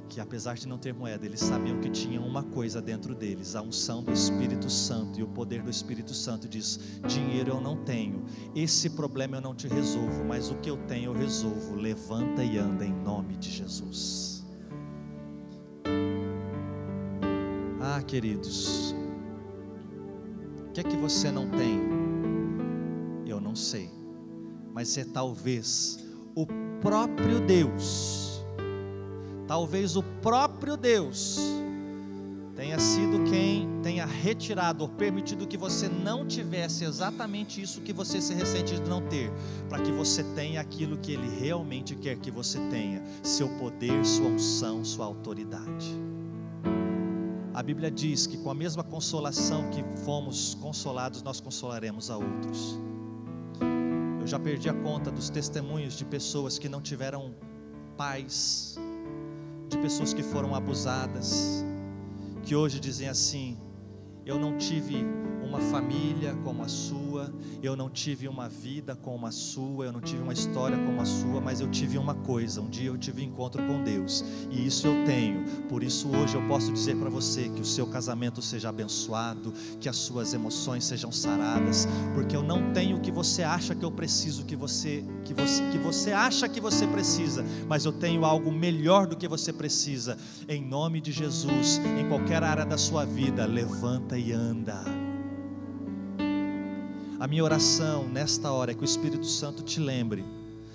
que, apesar de não ter moeda, eles sabiam que tinham uma coisa dentro deles, a unção do Espírito Santo. E o poder do Espírito Santo diz: dinheiro eu não tenho, esse problema eu não te resolvo, mas o que eu tenho eu resolvo. Levanta e anda em nome de Jesus. Ah, queridos, o que é que você não tem? Eu não sei, mas talvez o próprio Deus, talvez o próprio Deus tenha sido quem tenha retirado ou permitido que você não tivesse exatamente isso que você se ressente de não ter, para que você tenha aquilo que Ele realmente quer que você tenha: seu poder, sua unção, sua autoridade. A Bíblia diz que com a mesma consolação que fomos consolados, nós consolaremos a outros. Eu já perdi a conta dos testemunhos de pessoas que não tiveram paz, de pessoas que foram abusadas, que hoje dizem assim: eu não tive uma família como a sua, eu não tive uma vida como a sua, eu não tive uma história como a sua, mas eu tive uma coisa: um dia eu tive encontro com Deus, e isso eu tenho. Por isso hoje eu posso dizer para você que o seu casamento seja abençoado, que as suas emoções sejam saradas, porque eu não tenho o que você acha que eu preciso, que você acha que você precisa, mas eu tenho algo melhor do que você precisa. Em nome de Jesus, em qualquer área da sua vida, levanta e anda. A minha oração nesta hora é que o Espírito Santo te lembre,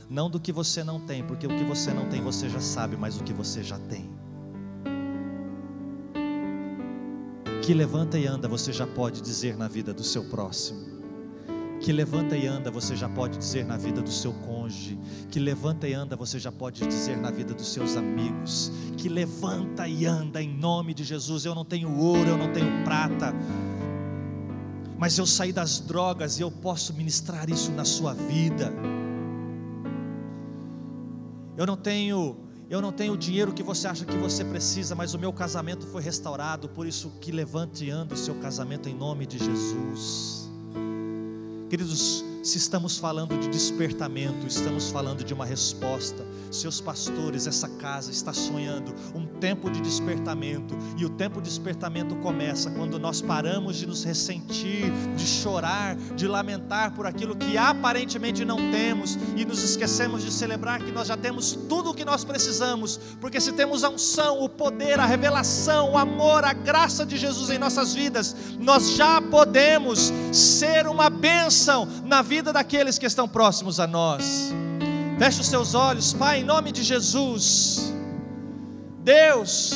não do que você não tem, porque o que você não tem você já sabe, mas o que você já tem. Que levanta e anda você já pode dizer na vida do seu próximo. Que levanta e anda você já pode dizer na vida do seu cônjuge. Que levanta e anda você já pode dizer na vida dos seus amigos. Que levanta e anda em nome de Jesus. Eu não tenho ouro, eu não tenho prata, mas eu saí das drogas e eu posso ministrar isso na sua vida. Eu não tenho o dinheiro que você acha que você precisa, mas o meu casamento foi restaurado. Por isso que levante e anda o seu casamento em nome de Jesus. Queridos, se estamos falando de despertamento, estamos falando de uma resposta. Seus pastores, essa casa está sonhando um tempo de despertamento, e o tempo de despertamento começa quando nós paramos de nos ressentir, de chorar, de lamentar por aquilo que aparentemente não temos, e nos esquecemos de celebrar que nós já temos tudo o que nós precisamos, porque se temos a unção, o poder, a revelação, o amor, a graça de Jesus em nossas vidas, nós já podemos ser uma bênção na vida daqueles que estão próximos a nós. Feche os seus olhos. Pai, em nome de Jesus, Deus,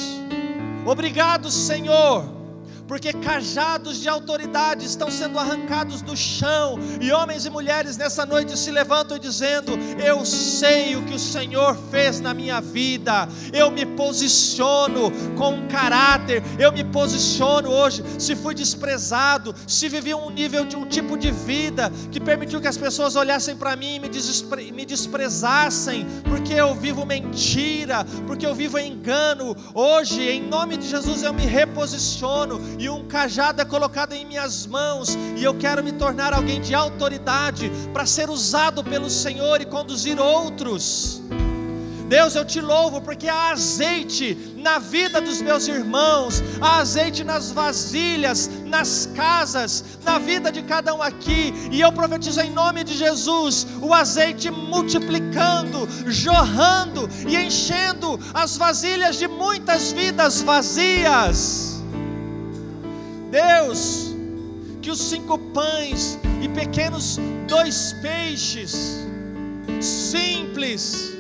obrigado, Senhor, porque cajados de autoridade estão sendo arrancados do chão, e homens e mulheres nessa noite se levantam dizendo: eu sei o que o Senhor fez na minha vida, eu me posiciono com um caráter, eu me posiciono hoje. Se fui desprezado, se vivi um nível de um tipo de vida que permitiu que as pessoas olhassem para mim e me desprezassem, porque eu vivo mentira, porque eu vivo engano, hoje em nome de Jesus eu me reposiciono, e um cajado é colocado em minhas mãos, e eu quero me tornar alguém de autoridade, para ser usado pelo Senhor e conduzir outros. Deus, eu te louvo, porque há azeite na vida dos meus irmãos, há azeite nas vasilhas, nas casas, na vida de cada um aqui, e eu profetizo em nome de Jesus, o azeite multiplicando, jorrando e enchendo as vasilhas de muitas vidas vazias. Deus, que os 5 pães e pequenos 2 peixes, simples,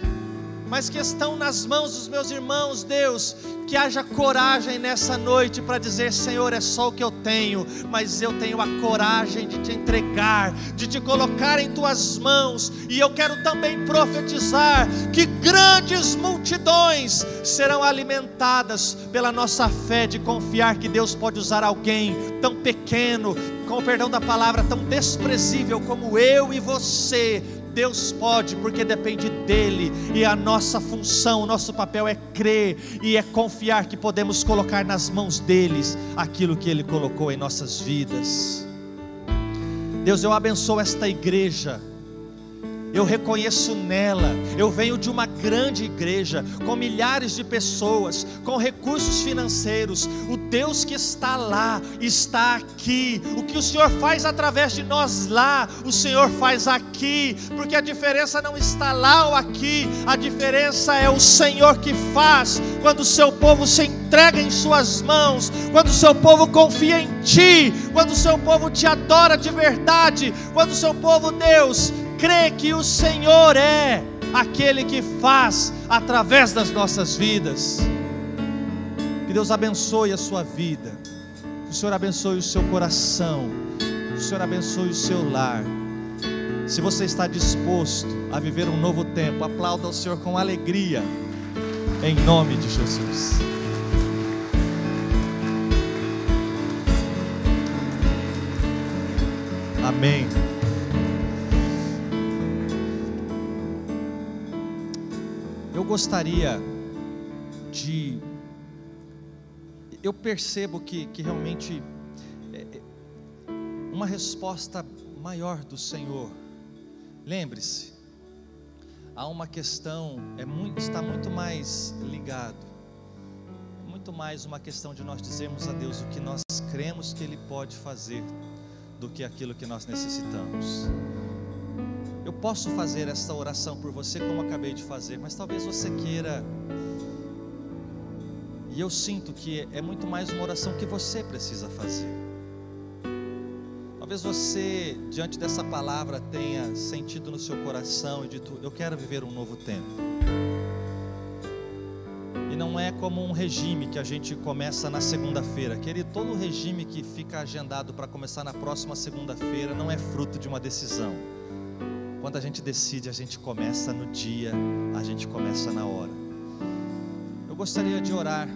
mas que estão nas mãos dos meus irmãos, Deus, que haja coragem nessa noite para dizer: Senhor, é só o que eu tenho, mas eu tenho a coragem de te entregar, de te colocar em tuas mãos. E eu quero também profetizar que grandes multidões serão alimentadas pela nossa fé de confiar que Deus pode usar alguém tão pequeno, com o perdão da palavra, tão desprezível como eu e você. Deus pode, porque depende dEle, e a nossa função, o nosso papel é crer e é confiar que podemos colocar nas mãos deles aquilo que Ele colocou em nossas vidas. Deus, eu abençoo esta igreja. Eu reconheço nela, eu venho de uma grande igreja, com milhares de pessoas, com recursos financeiros. O Deus que está lá, está aqui. O que o Senhor faz através de nós lá, o Senhor faz aqui, porque a diferença não está lá ou aqui, a diferença é o Senhor que faz, quando o seu povo se entrega em suas mãos, quando o seu povo confia em Ti, quando o seu povo Te adora de verdade, quando o seu povo, Deus, crê que o Senhor é aquele que faz através das nossas vidas. Que Deus abençoe a sua vida. Que o Senhor abençoe o seu coração, que o Senhor abençoe o seu lar. Se você está disposto a viver um novo tempo, aplauda o Senhor com alegria, em nome de Jesus. Amém. Eu gostaria de... Eu percebo que realmente uma resposta maior do Senhor. Lembre-se, há uma questão, está muito mais ligado, muito mais uma questão de nós dizermos a Deus o que nós cremos que Ele pode fazer, do que aquilo que nós necessitamos. Eu posso fazer esta oração por você como acabei de fazer, mas talvez você queira, e eu sinto que é muito mais uma oração que você precisa fazer. Talvez você, diante dessa palavra, tenha sentido no seu coração e dito: eu quero viver um novo tempo. E não é como um regime que a gente começa na segunda-feira. Querido, todo regime que fica agendado para começar na próxima segunda-feira não é fruto de uma decisão. Quando a gente decide, a gente começa no dia, a gente começa na hora. Eu gostaria de orar.